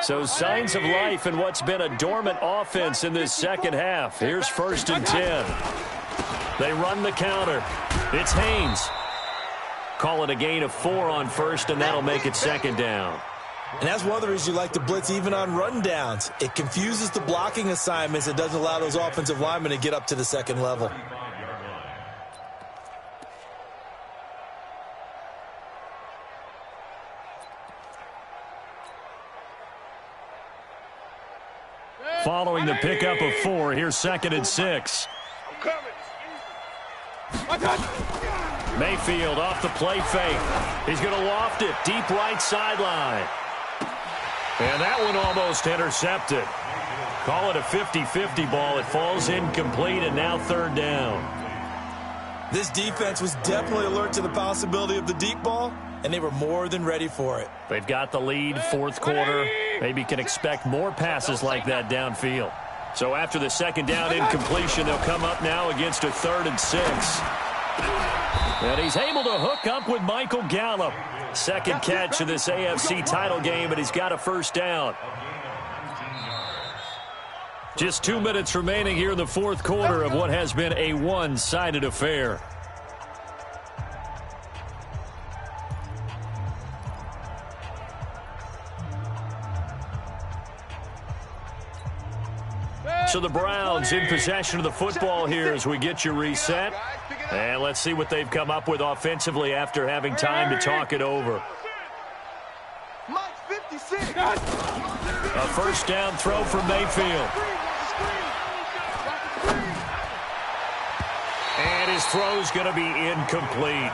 So signs of life in what's been a dormant offense in this second half. Here's 1st and 10. They run the counter. It's Haynes. Call it a gain of 4 on 1st, and that'll make it 2nd down. And that's one of the reasons you like to blitz even on rundowns. It confuses the blocking assignments. It doesn't allow those offensive linemen to get up to the second level. Following the pickup of 4, here's 2nd and 6. Mayfield off the play fake. He's going to loft it deep right sideline. And that one almost intercepted. Call it a 50-50 ball. It falls incomplete, and now 3rd down. This defense was definitely alert to the possibility of the deep ball, and they were more than ready for it. They've got the lead, 4th quarter. Maybe can expect more passes like that downfield. So after the 2nd down incompletion, they'll come up now against a 3rd and 6. And he's able to hook up with Michael Gallup. 2nd catch of this AFC title game, and he's got a 1st down. Just 2 minutes remaining here in the 4th quarter of what has been a one-sided affair. So the Browns in possession of the football here as we get you reset. And let's see what they've come up with offensively after having time to talk it over. A 1st down throw from Mayfield. And his throw's going to be incomplete.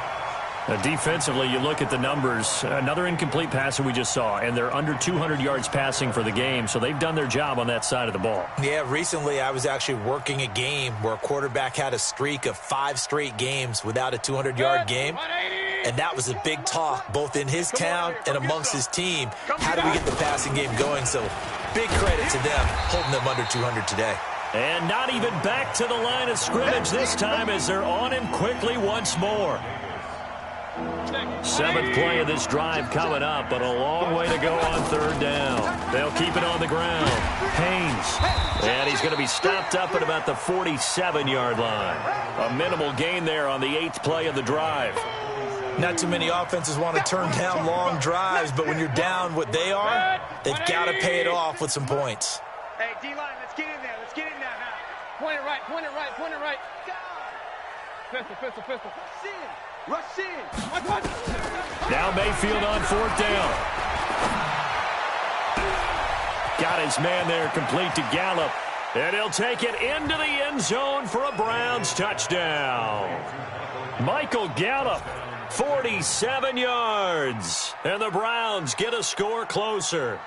Defensively, you look at the numbers. Another incomplete pass that we just saw, and they're under 200 yards passing for the game, so they've done their job on that side of the ball. Yeah, recently I was actually working a game where a quarterback had a streak of 5 straight games without a 200-yard game, and that was a big talk both in his town and amongst his team. How do we get the passing game going? So big credit to them holding them under 200 today. And not even back to the line of scrimmage this time as they're on him quickly once more. 7th play of this drive coming up, but a long way to go on 3rd down. They'll keep it on the ground. Haynes. And he's going to be stopped up at about the 47-yard line. A minimal gain there on the 8th play of the drive. Not too many offenses want to turn down long drives, but when you're down what they are, they've got to pay it off with some points. Hey, D-line, let's get in there. Let's get in there now. Point it right, point it right, point it right. Pistol, pistol, pistol. Rush in. Now Mayfield on 4th down. Got his man there complete to Gallup. And he'll take it into the end zone for a Browns touchdown. Michael Gallup, 47 yards. And the Browns get a score closer.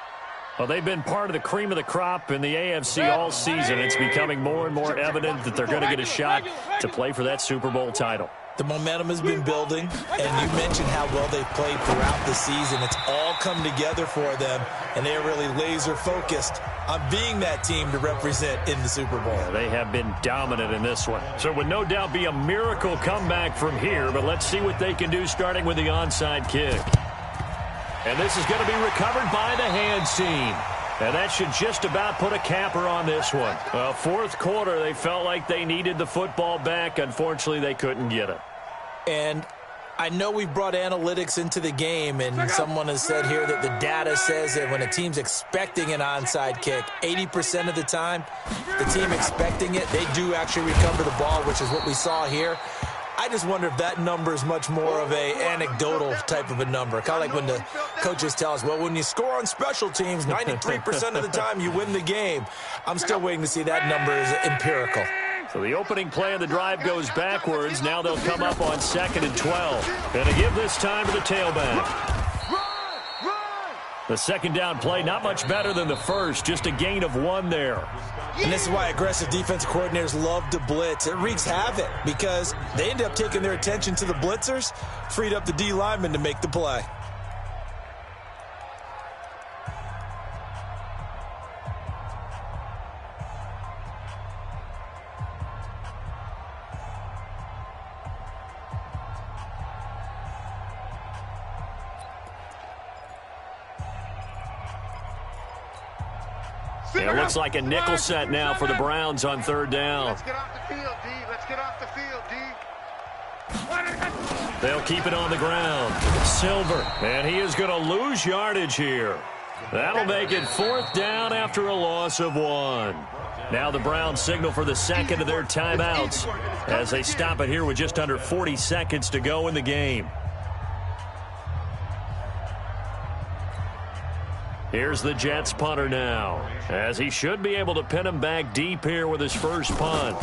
Well, they've been part of the cream of the crop in the AFC all season. It's becoming more and more evident that they're going to get a shot to play for that Super Bowl title. The momentum has been building, and you mentioned how well they've played throughout the season. It's all come together for them, and they are really laser-focused on being that team to represent in the Super Bowl. Yeah, they have been dominant in this one. So it would no doubt be a miracle comeback from here, but let's see what they can do starting with the onside kick. And this is going to be recovered by the hands team. And that should just about put a capper on this one. 4th quarter, they felt like they needed the football back. Unfortunately, they couldn't get it. And I know we've brought analytics into the game, and someone has said here that the data says that when a team's expecting an onside kick, 80% of the time, the team expecting it, they do actually recover the ball, which is what we saw here. I just wonder if that number is much more of a anecdotal type of a number. Kind of like when the coaches tell us, well, when you score on special teams, 93% of the time you win the game. I'm still waiting to see that number is empirical. So the opening play of the drive goes backwards. Now they'll come up on 2nd and 12. Going to give this time to the tailback. The second down play, not much better than the first, just a gain of 1 there. And this is why aggressive defense coordinators love to blitz. It wreaks havoc because they end up taking their attention to the blitzers, freed up the D lineman to make the play. It looks like a nickel set now for the Browns on 3rd down. Let's get off the field, D. Let's get off the field, D. They'll keep it on the ground. Silver, and he is going to lose yardage here. That'll make it 4th down after a loss of 1. Now the Browns signal for the second of their timeouts as they stop it here with just under 40 seconds to go in the game. Here's the Jets punter now, as he should be able to pin him back deep here with his first punt.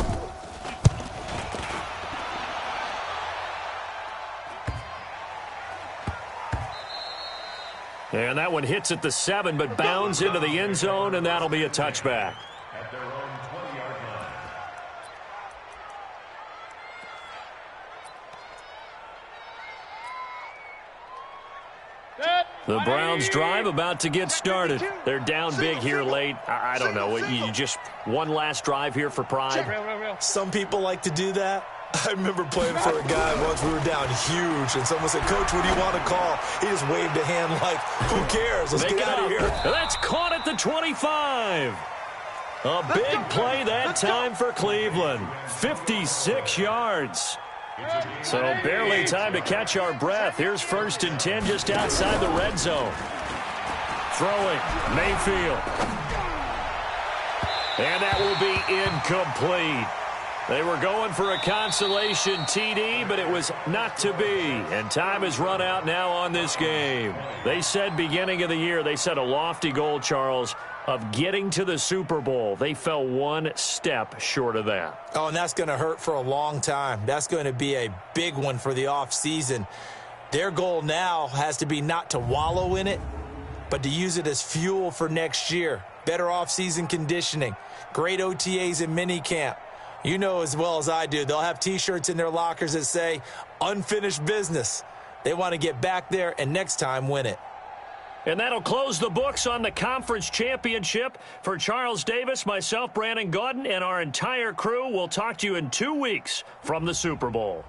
And that one hits at the 7, but bounds into the end zone, and that'll be a touchback. The Browns drive about to get started. They're down big here late. I don't know. You just one last drive here for pride? Some people like to do that. I remember playing for a guy once we were down huge, and someone said, "Coach, what do you want to call?" He just waved a hand like, who cares? Let's get out of here. That's caught at the 25. A big play that time for Cleveland. 56 yards. So barely time to catch our breath. Here's 1st and 10 just outside the red zone. Throwing, Mayfield. And that will be incomplete. They were going for a consolation TD, but it was not to be. And time has run out now on this game. They said beginning of the year, they set a lofty goal, Charles, of getting to the Super Bowl. They fell 1 step short of that. Oh, and that's going to hurt for a long time. That's going to be a big one for the offseason. Their goal now has to be not to wallow in it, but to use it as fuel for next year. Better offseason conditioning, great OTAs and minicamp. You know as well as I do, they'll have T-shirts in their lockers that say, unfinished business. They want to get back there and next time win it. And that'll close the books on the conference championship. For Charles Davis, myself, Brandon Gaudin, and our entire crew, we'll talk to you in 2 weeks from the Super Bowl.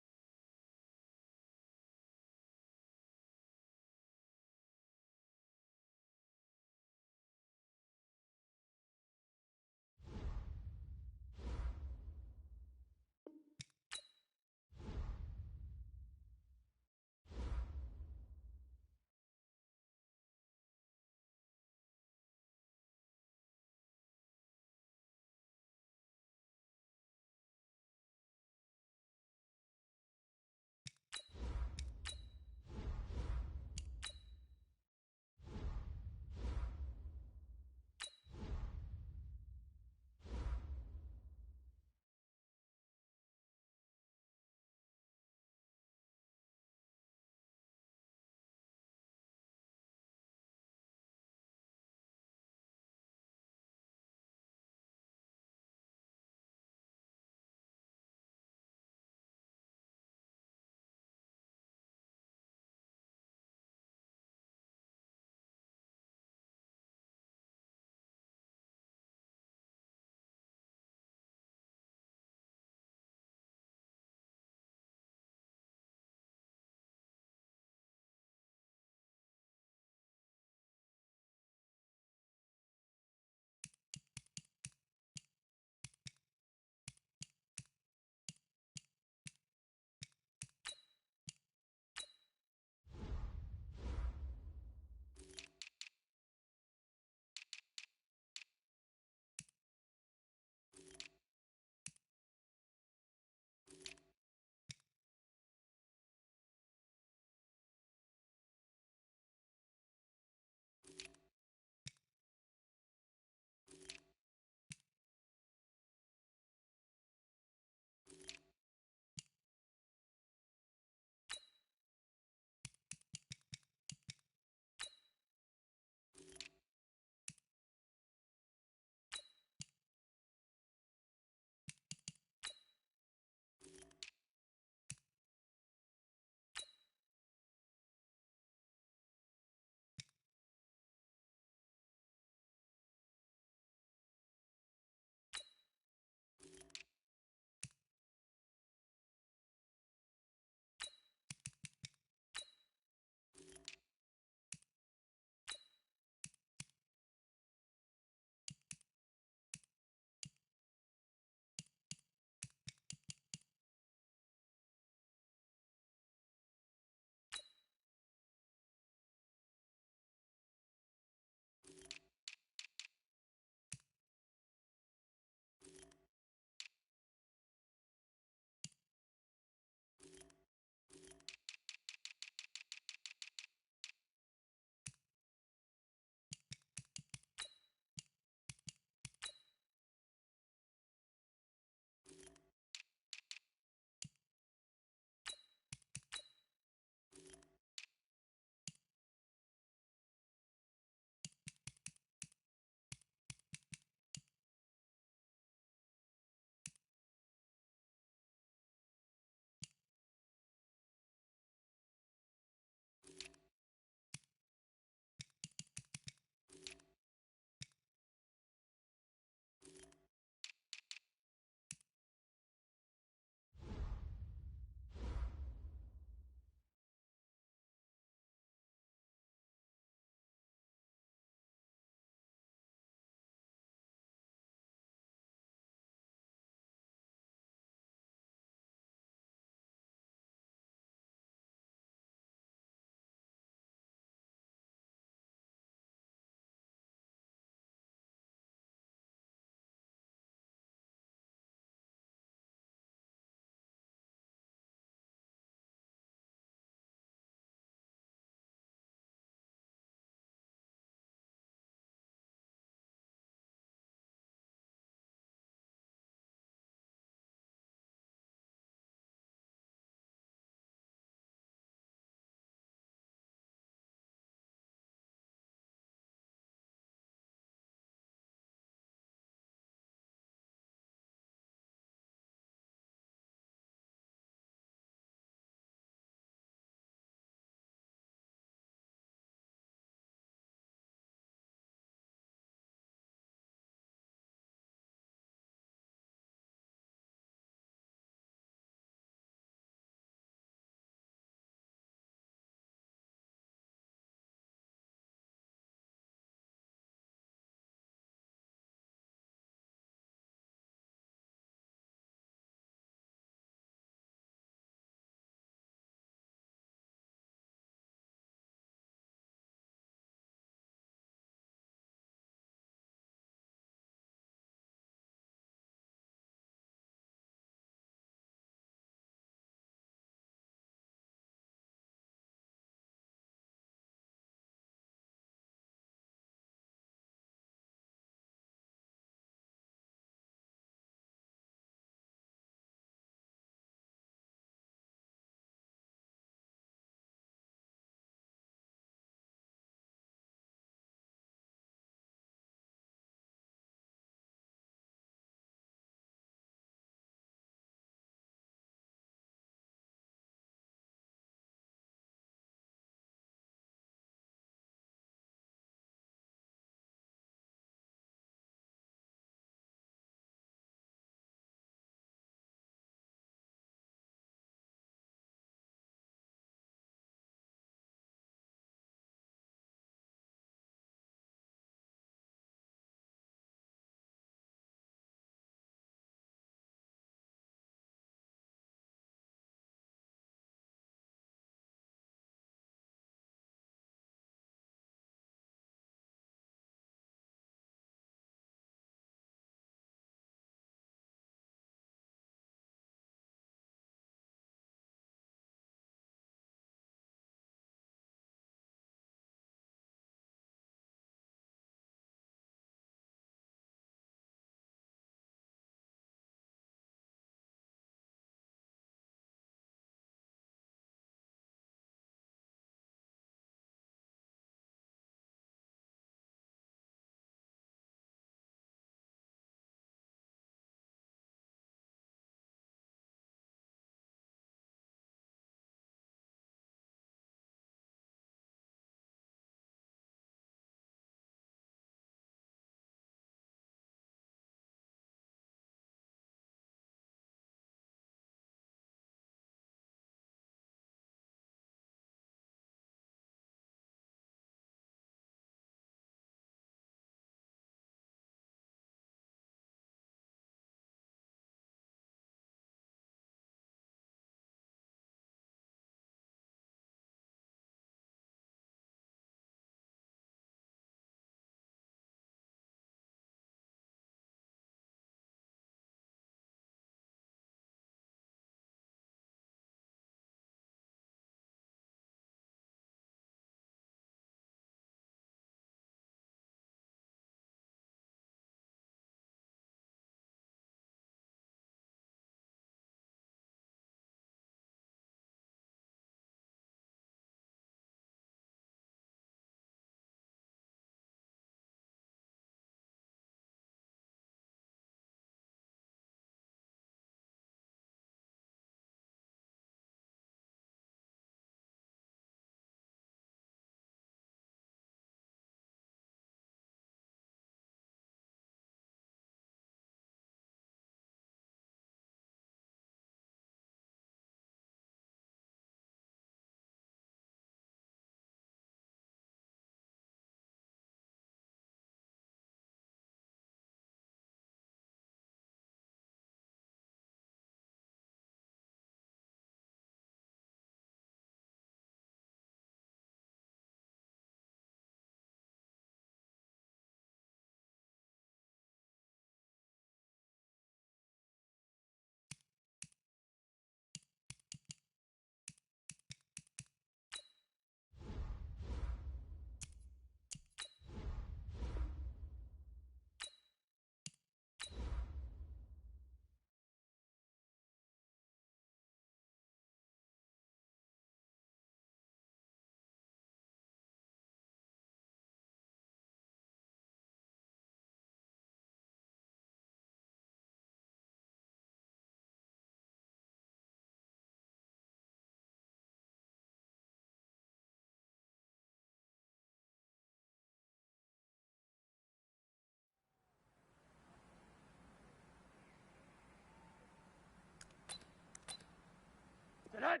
Tonight.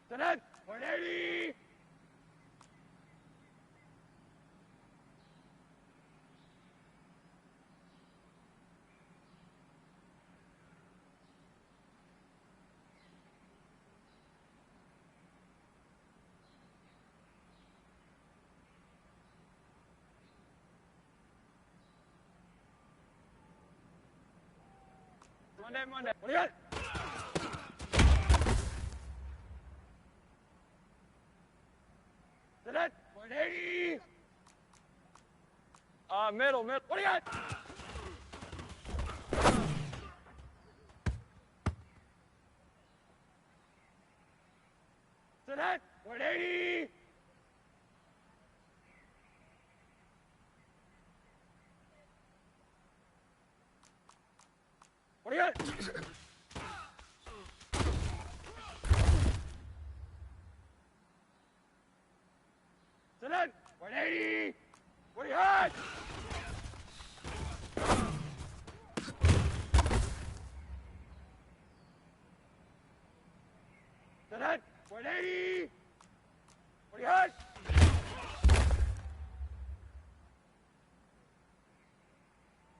Tonight. 180. Monday. What do you got? Tonight. 180. Middle. What do you got? Tonight. 180. What do you got? Tonight. 180. What do you got? Tonight. 180. What do you got?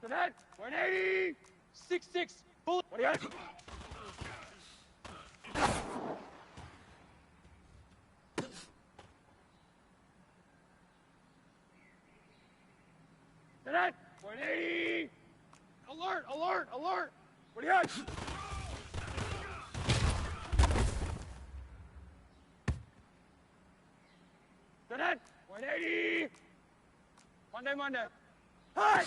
Tonight. 180. 6-6. Bullet. What do you got? Tonight. 180. Alert. What do you got? Tonight. 180. Monday. Hi.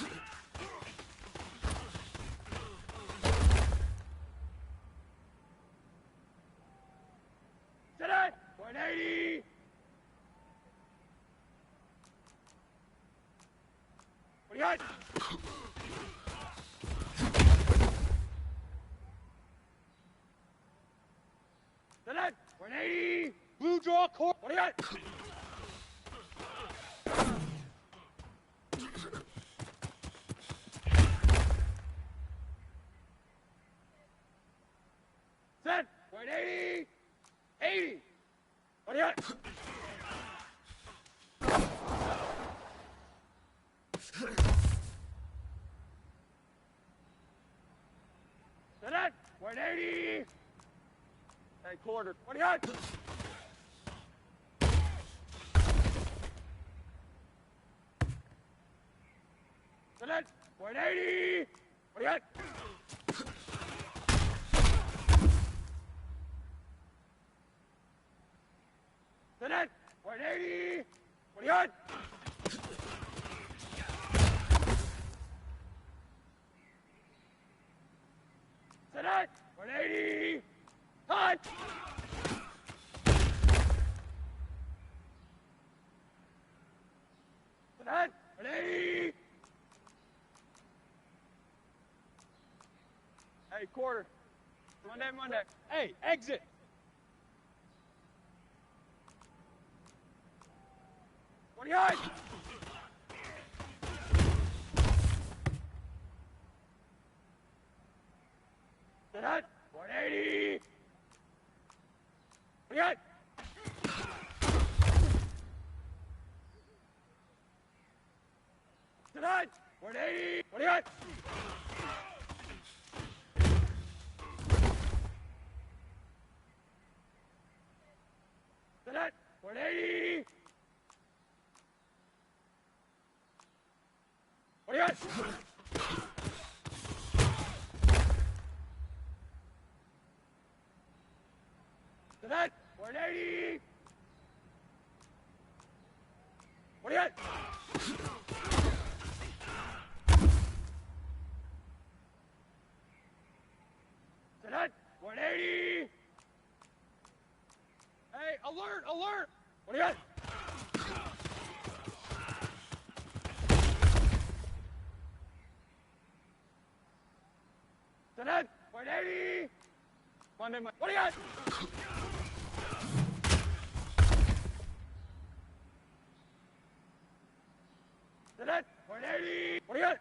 Tonight. 180. What do you got? Tonight. 180. Blue draw court. What do you got? Set. 180. 80. What do you got? Tonight. 180. Hey, quarter. What do you got? Tonight. 180. What do you got? Tonight. 180. What do you got? Tonight. 180. Hot. Tonight. 180. Hey, quarter. Monday. Hey, exit. What do you got? Tonight. 180. What do you got? Tonight. 180. What do you got? Tonight. 180. What do you got? Tonight. 180. What do you got? Tonight. 180. Hey, alert. What do you got? Tonight. 180. Monday. What do you got? To that. 180. What do you got?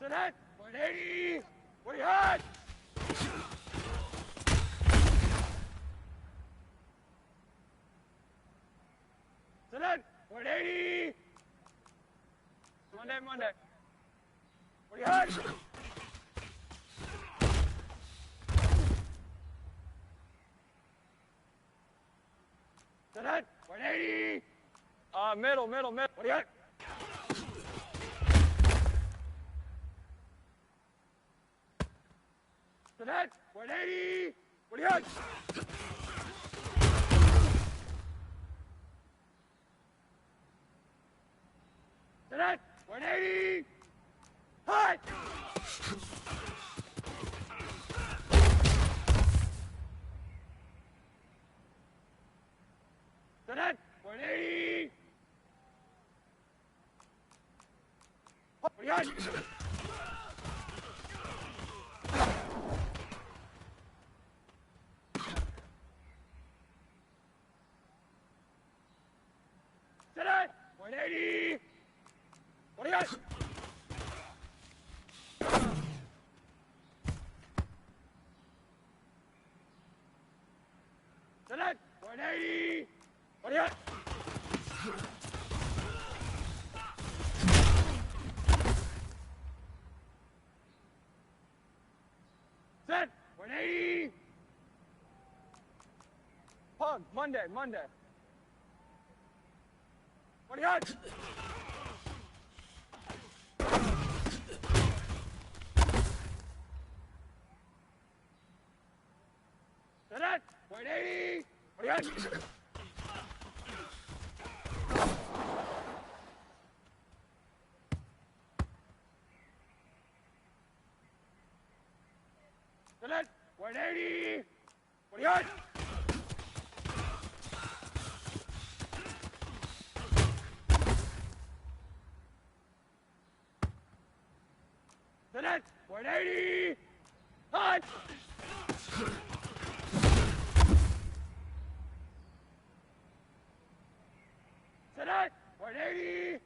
To that. 180. What do you got? To that. 180. Monday. What do you got? To that. 180. Middle. What do you got? To that. 180. What do you got? To that. 180. Hot. To that. 180. What do you got? To that. 180. What do you got? To that. 180. What do you got? Set. 180. Pug. Monday. What do you got? To that. 180. What do you got? To that. 180. What do you got? To that. 180. Hot. To that. 180.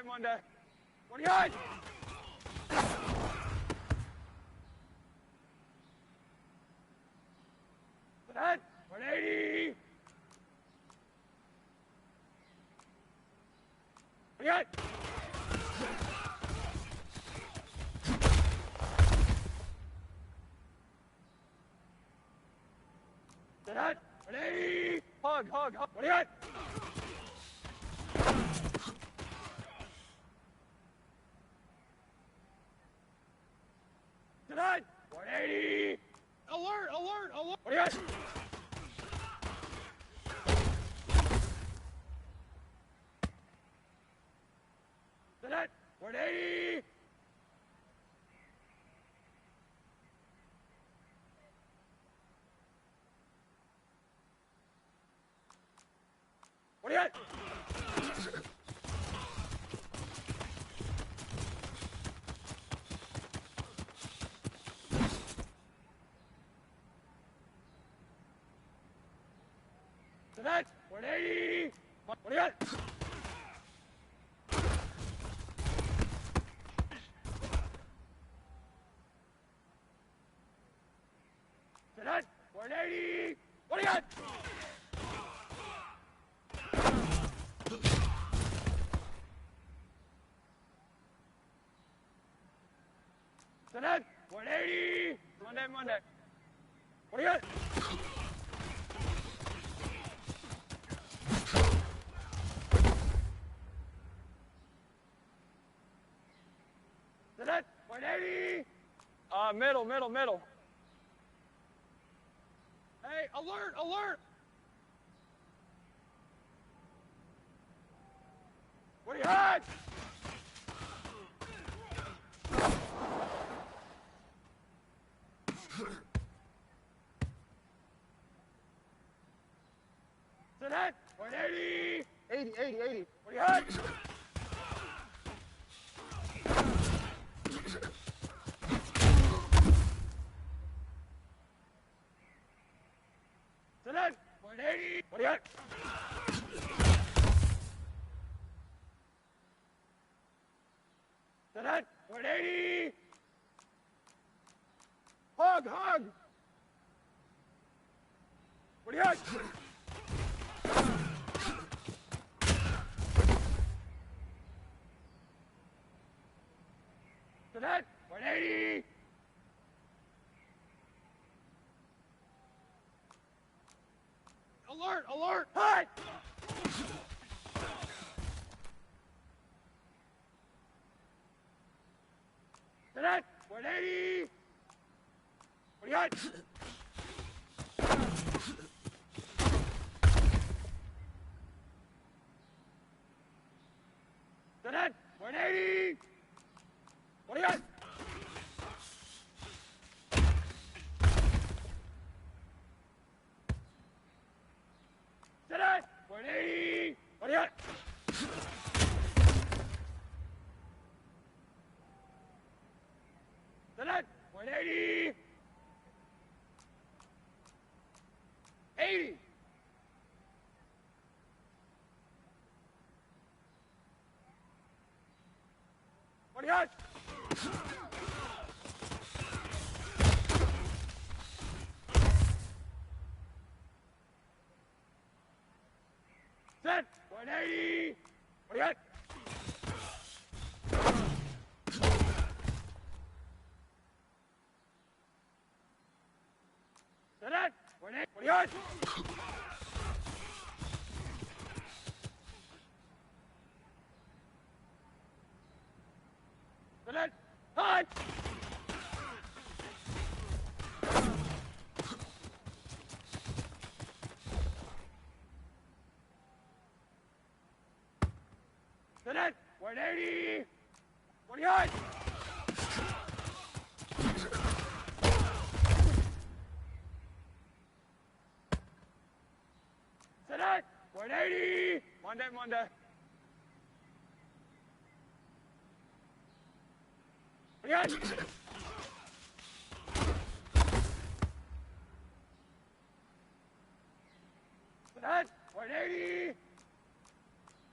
Monday. What do you got? To that. 180. What do you got? To that. 180. Hug. What do you got? To that. 180. Alert. What do you got? To that. 180. What do you got? To that. 180. What do you got? To that. 180. What do you got? To that. 180. Monday. What do you got? To that. 180. Middle. Hey, alert. What do you got? 80. What do you hit? Sit in. 180. What do you hit? Sit in. 180. Hug, hug. What do you hit? Sit in. 180. Alert, alert. Hut. Sit in. 180. What do you got? Sit in. 180. What do you got? Sit in. 180. What do you got? Sit in. 180. 80. What do you got? Set. 180. What do you got? Set it. 180. What do you got? Set it. Hut. Set it. 180. What do you got? Set it. 180. Monday, Monday. What do you got? Set it. 180.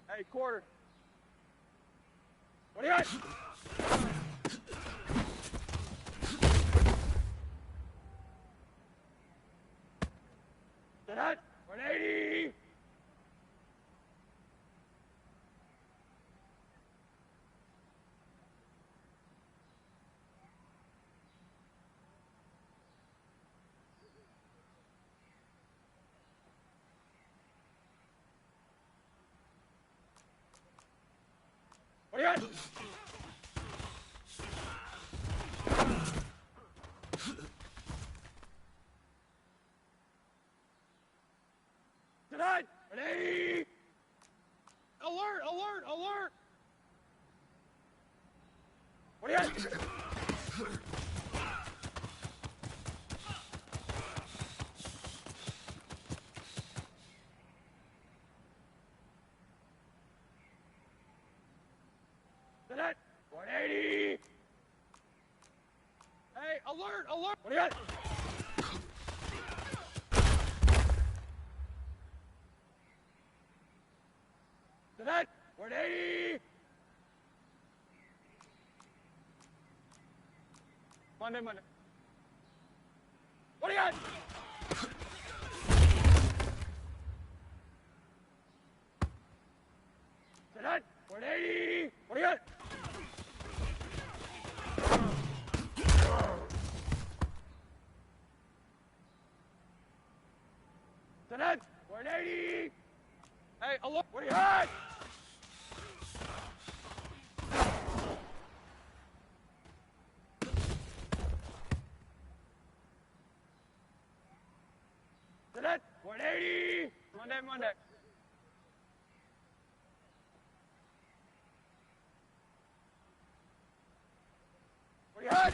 Hey, quarter. What do you got? Set it. 180. What do you got? Tonight, 180. Alert, alert, alert. What do you got? Tonight, 180. Hey, alert, alert. What do you got? Tonight, 180. Monday, Monday. What do you got? Tonight, 180. What do you got? Tonight, 180. Hey, alert. What do you got? Tonight, 180. Monday, Monday. What do you got?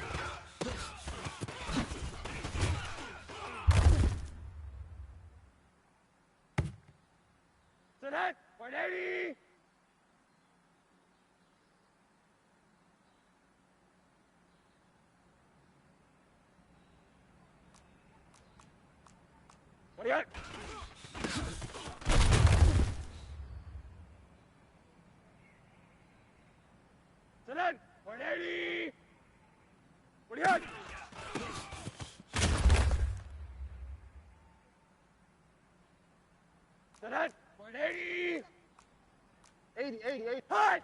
Tonight, 180. 180. What do you got? Sit in. 180. What do you got? Sit in. 180. 80, 80, 80. Hut!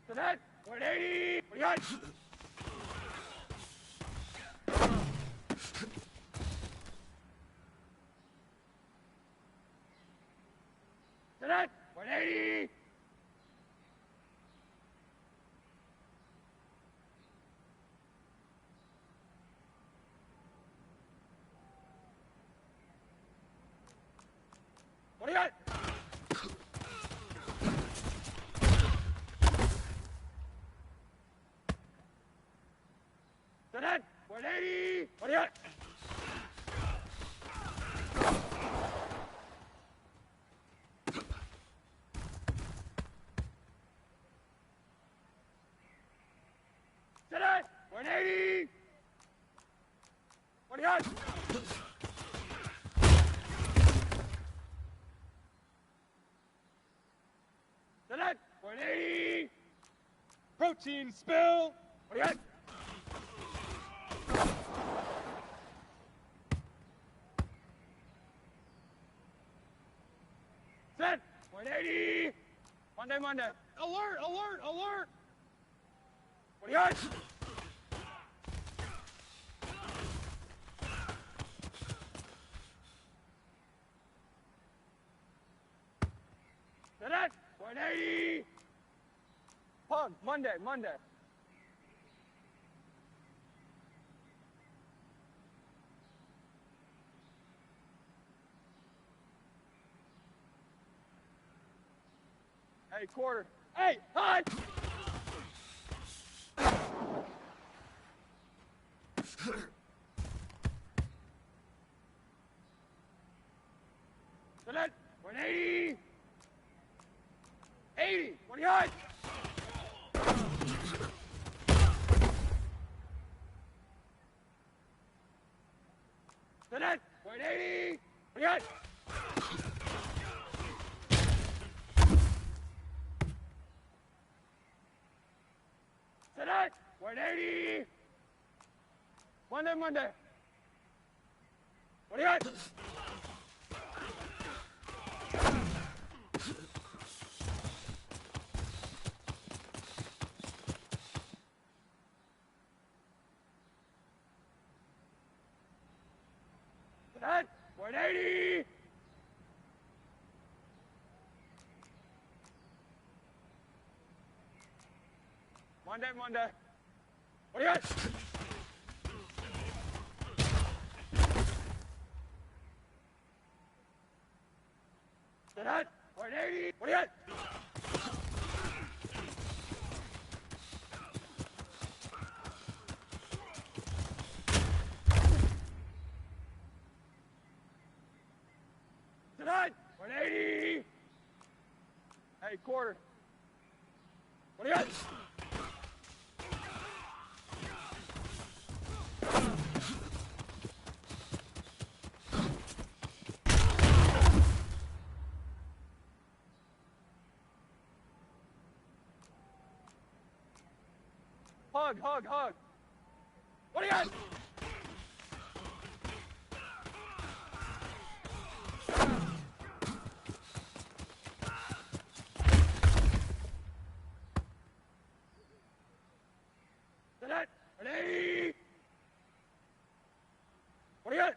Sit in. 180. What do you got? Sit in. 180. What do you got? Sit in. 180. What do you got? Sit in. 180. What do you got? Sit in. 180. Protein spill. What do you got? Sit. 180. Monday, Monday. Alert, alert, alert. What do you got? Sit in. 180. Pug. Monday, Monday. Hey, quarter. Hey, hut! Sit in. 180. 80. What do you got? Sit in. 180. What do you got? Sit in. 180. Monday, Monday. What do you got? Sit in. 180. Monday, Monday. What do you got? Sit in. 180. What do you got? Sit in. 180. Hey, quarter. What do you got? Hug, hug, hug. What do you got? Sit in. 180. What do you got?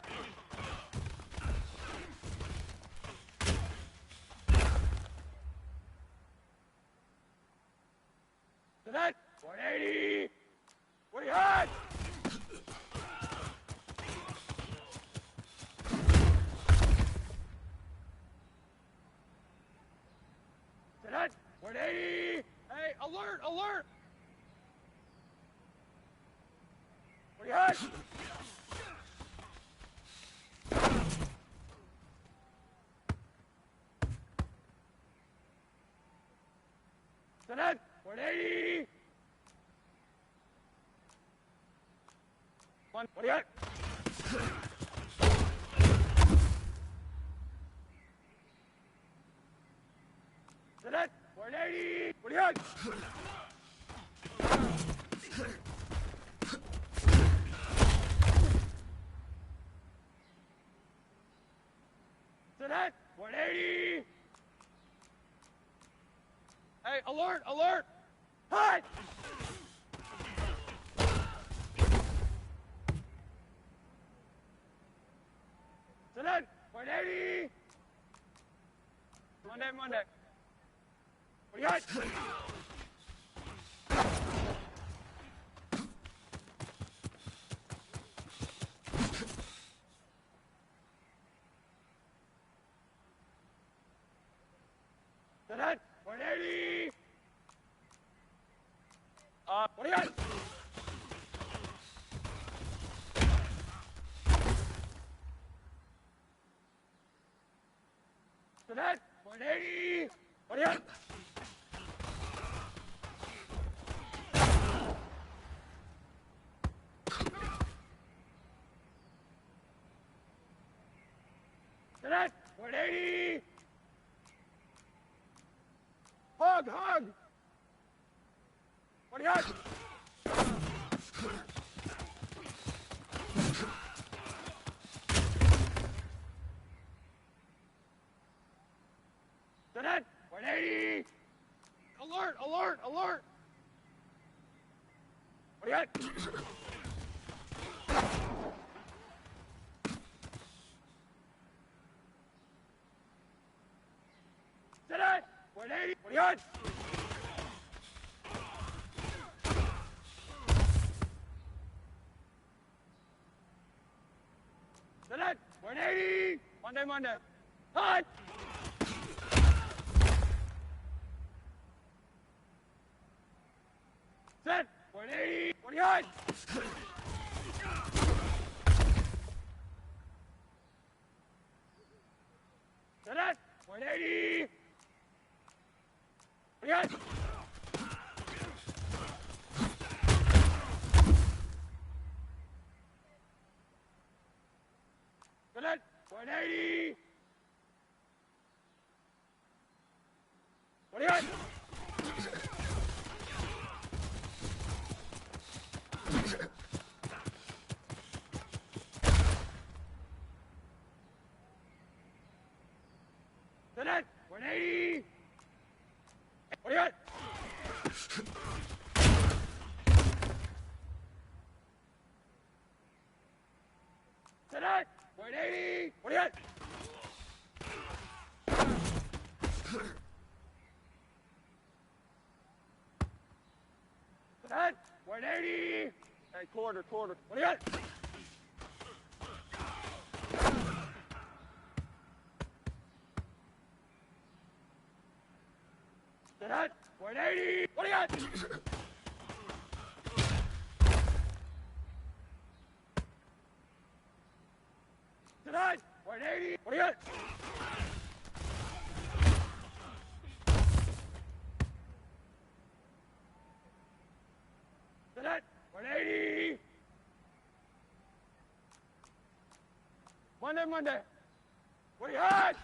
Sit in. 180. What do you got? Sit in. 180. Hey, alert, alert. What do you got? Set it. 180. What do you got? Set it. 180. What do you got? Set it. 180. Hey, alert, alert. Hut. Set it. 180. Monday. What do you got? Set it. 180. What do you got? Set it. 180. What do you got? Set it. 180. Hug. What do you got? Set it. 180. Alert. What do you got? Set it. 180. What do you got? Set it. 180. Monday. Hut. Set. 180. What do you got? Set it. 180. What do you got? Set it. 180. What do you got? Set it. 180. What do you got? Set it. 180. What do you got? Set it. 180. Hey, quarter. What do you got? Set it. 180. What do you got? Set it. 180. What do you got? Set it. 180. Monday. What do you got?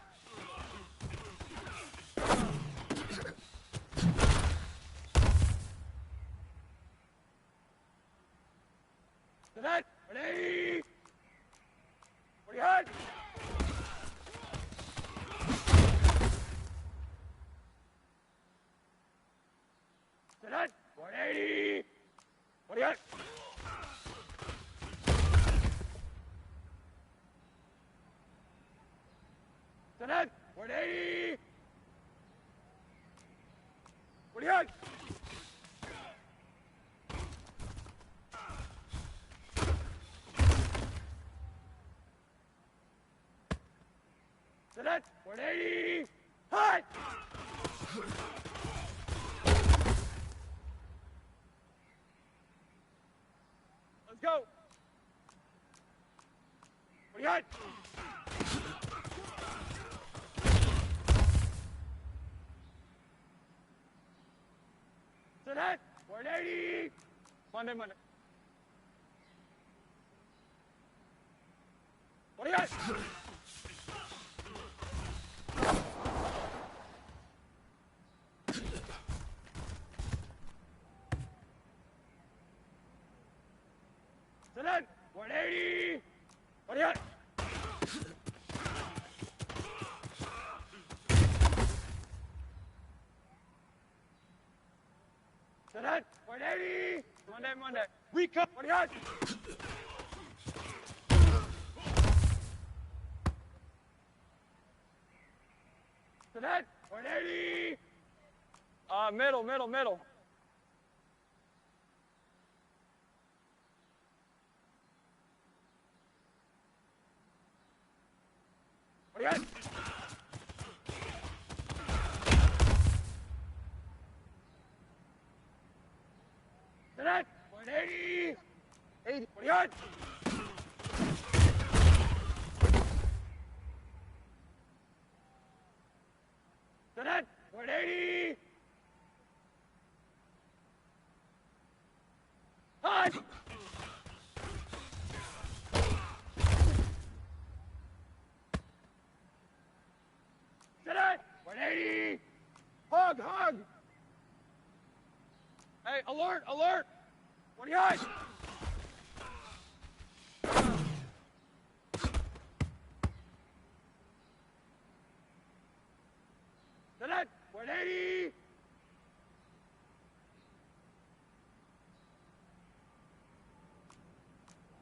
Set it. 180. What do you got? Set it. 180. What do you got? Set it. 180. What do you got? Set it. 180. Hut. Let's go. What do you got? Monday. What do you got? Sit in. 180. What do you got? Sit in. 180. Monday. We come. What do you got? Sit in. 180. Middle. What do you got? Sit in. 180. 80. What do you got? Sit in. 180. Hard. Sit in. 180. Hug. Hey, alert. What do you got? Sit in. 180.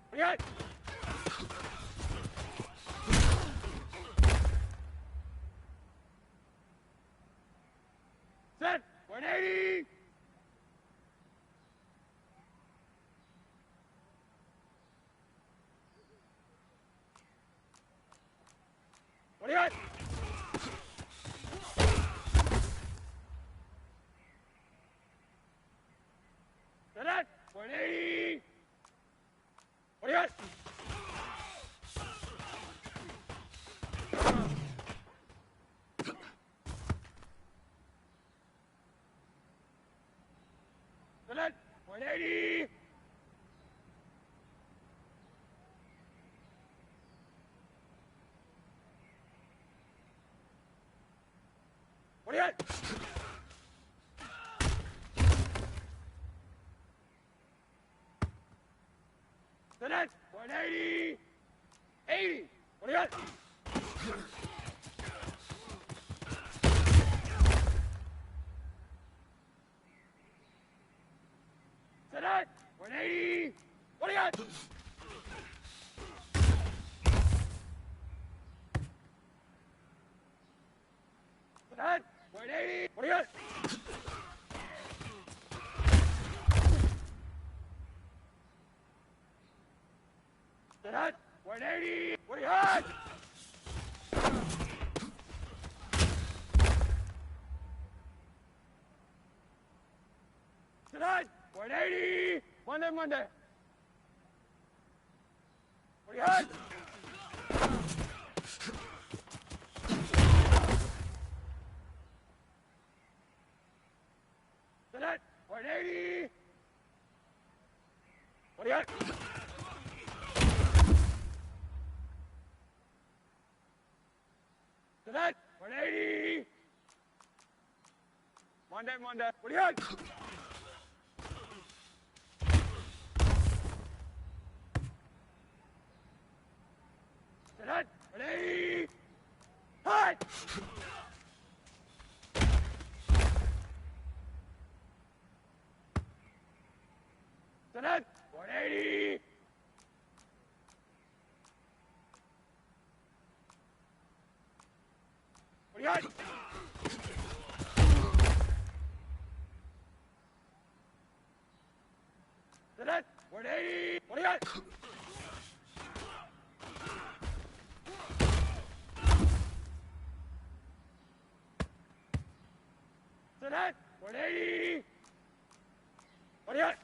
What do you got? Sit. 180. What do you got? Sit in. 180. What do you got? Sit in. 180. What do you got? Sit in. 180. 80. What do you got? Sit in. 180. What do you got? Sit in. 180. What do you got? Sit in. 180. What do you got? Sit in. 180. Monday. What do you got? Sit in. 180. What do you got? Sit in. 180. Monday. What do you got? Sit in. 180. Hut. Sit in. 180. What do you got? Sit in. 180. What do you got? Sit in. 180. What do you got?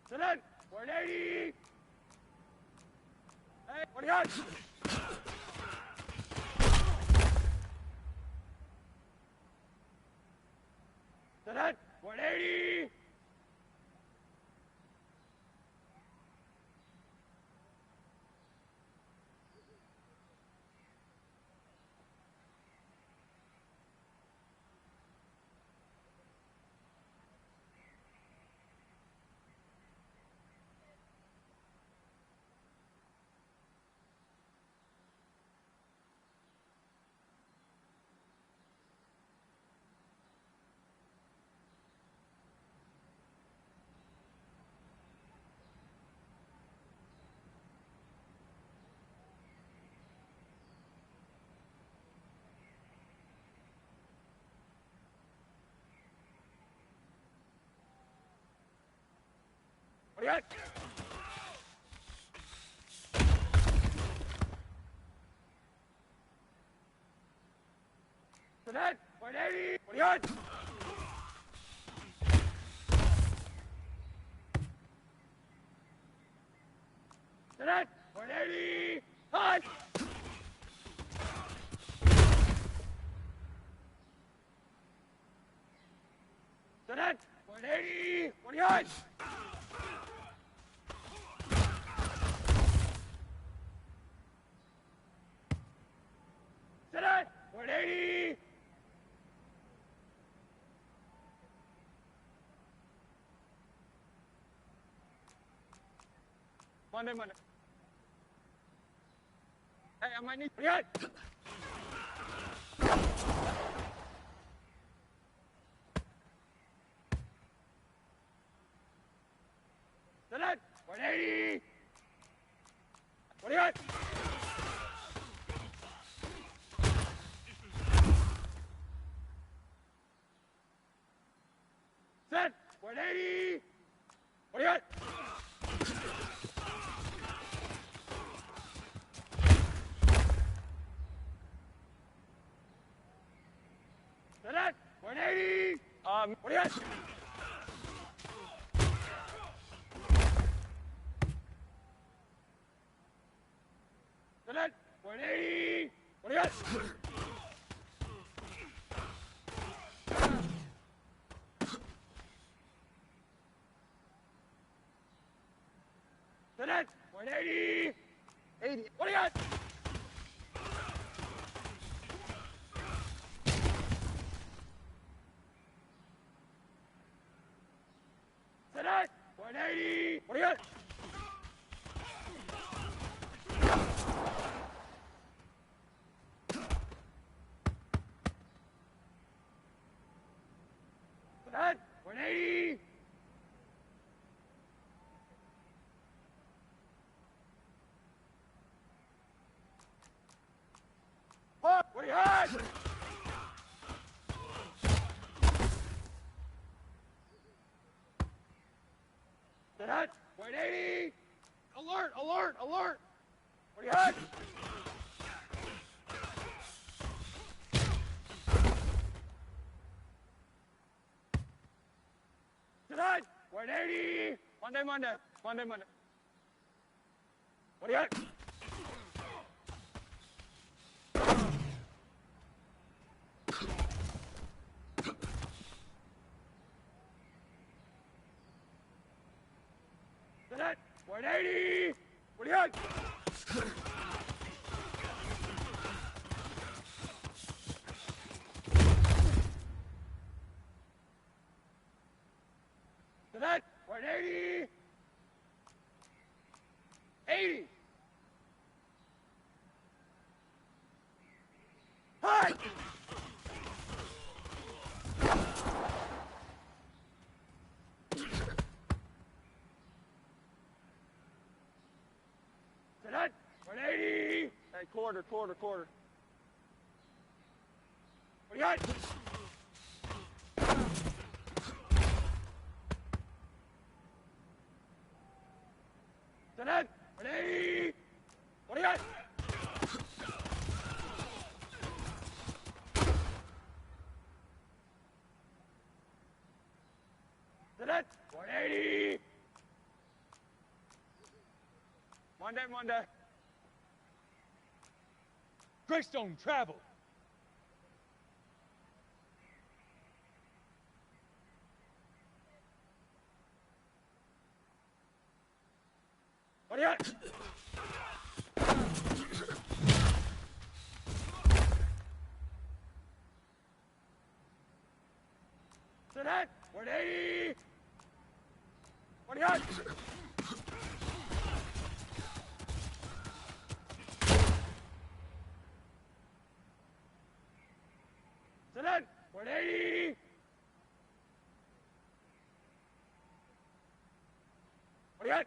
Sit in. 180. Hey, what do you got? What do you got? To that. 180. What do you got? To that. 180. Hot. To that. 180. What do you got? To that. 180. Monday. Hey, I might need. What do you got? To that. 180. What do you got? Set. 180. What do you got? To that. 180. What do you got? To that. 180. What do you got? To that. 180. 80. What do you got? To that. 180. What do you got? To that. 180. What do you got? To that. 180. Alert, alert, alert. What do you got? To that. 180. Monday. What do you got? To that. 180. What do you got? To that. 180. 80. Hot. To that. 180. Hey, quarter. What do you got? To that. 180. What do you got? To that. 180. Monday. Greystone travel. What do you got? To that. 180. What do you got? To that. 180. What do you got?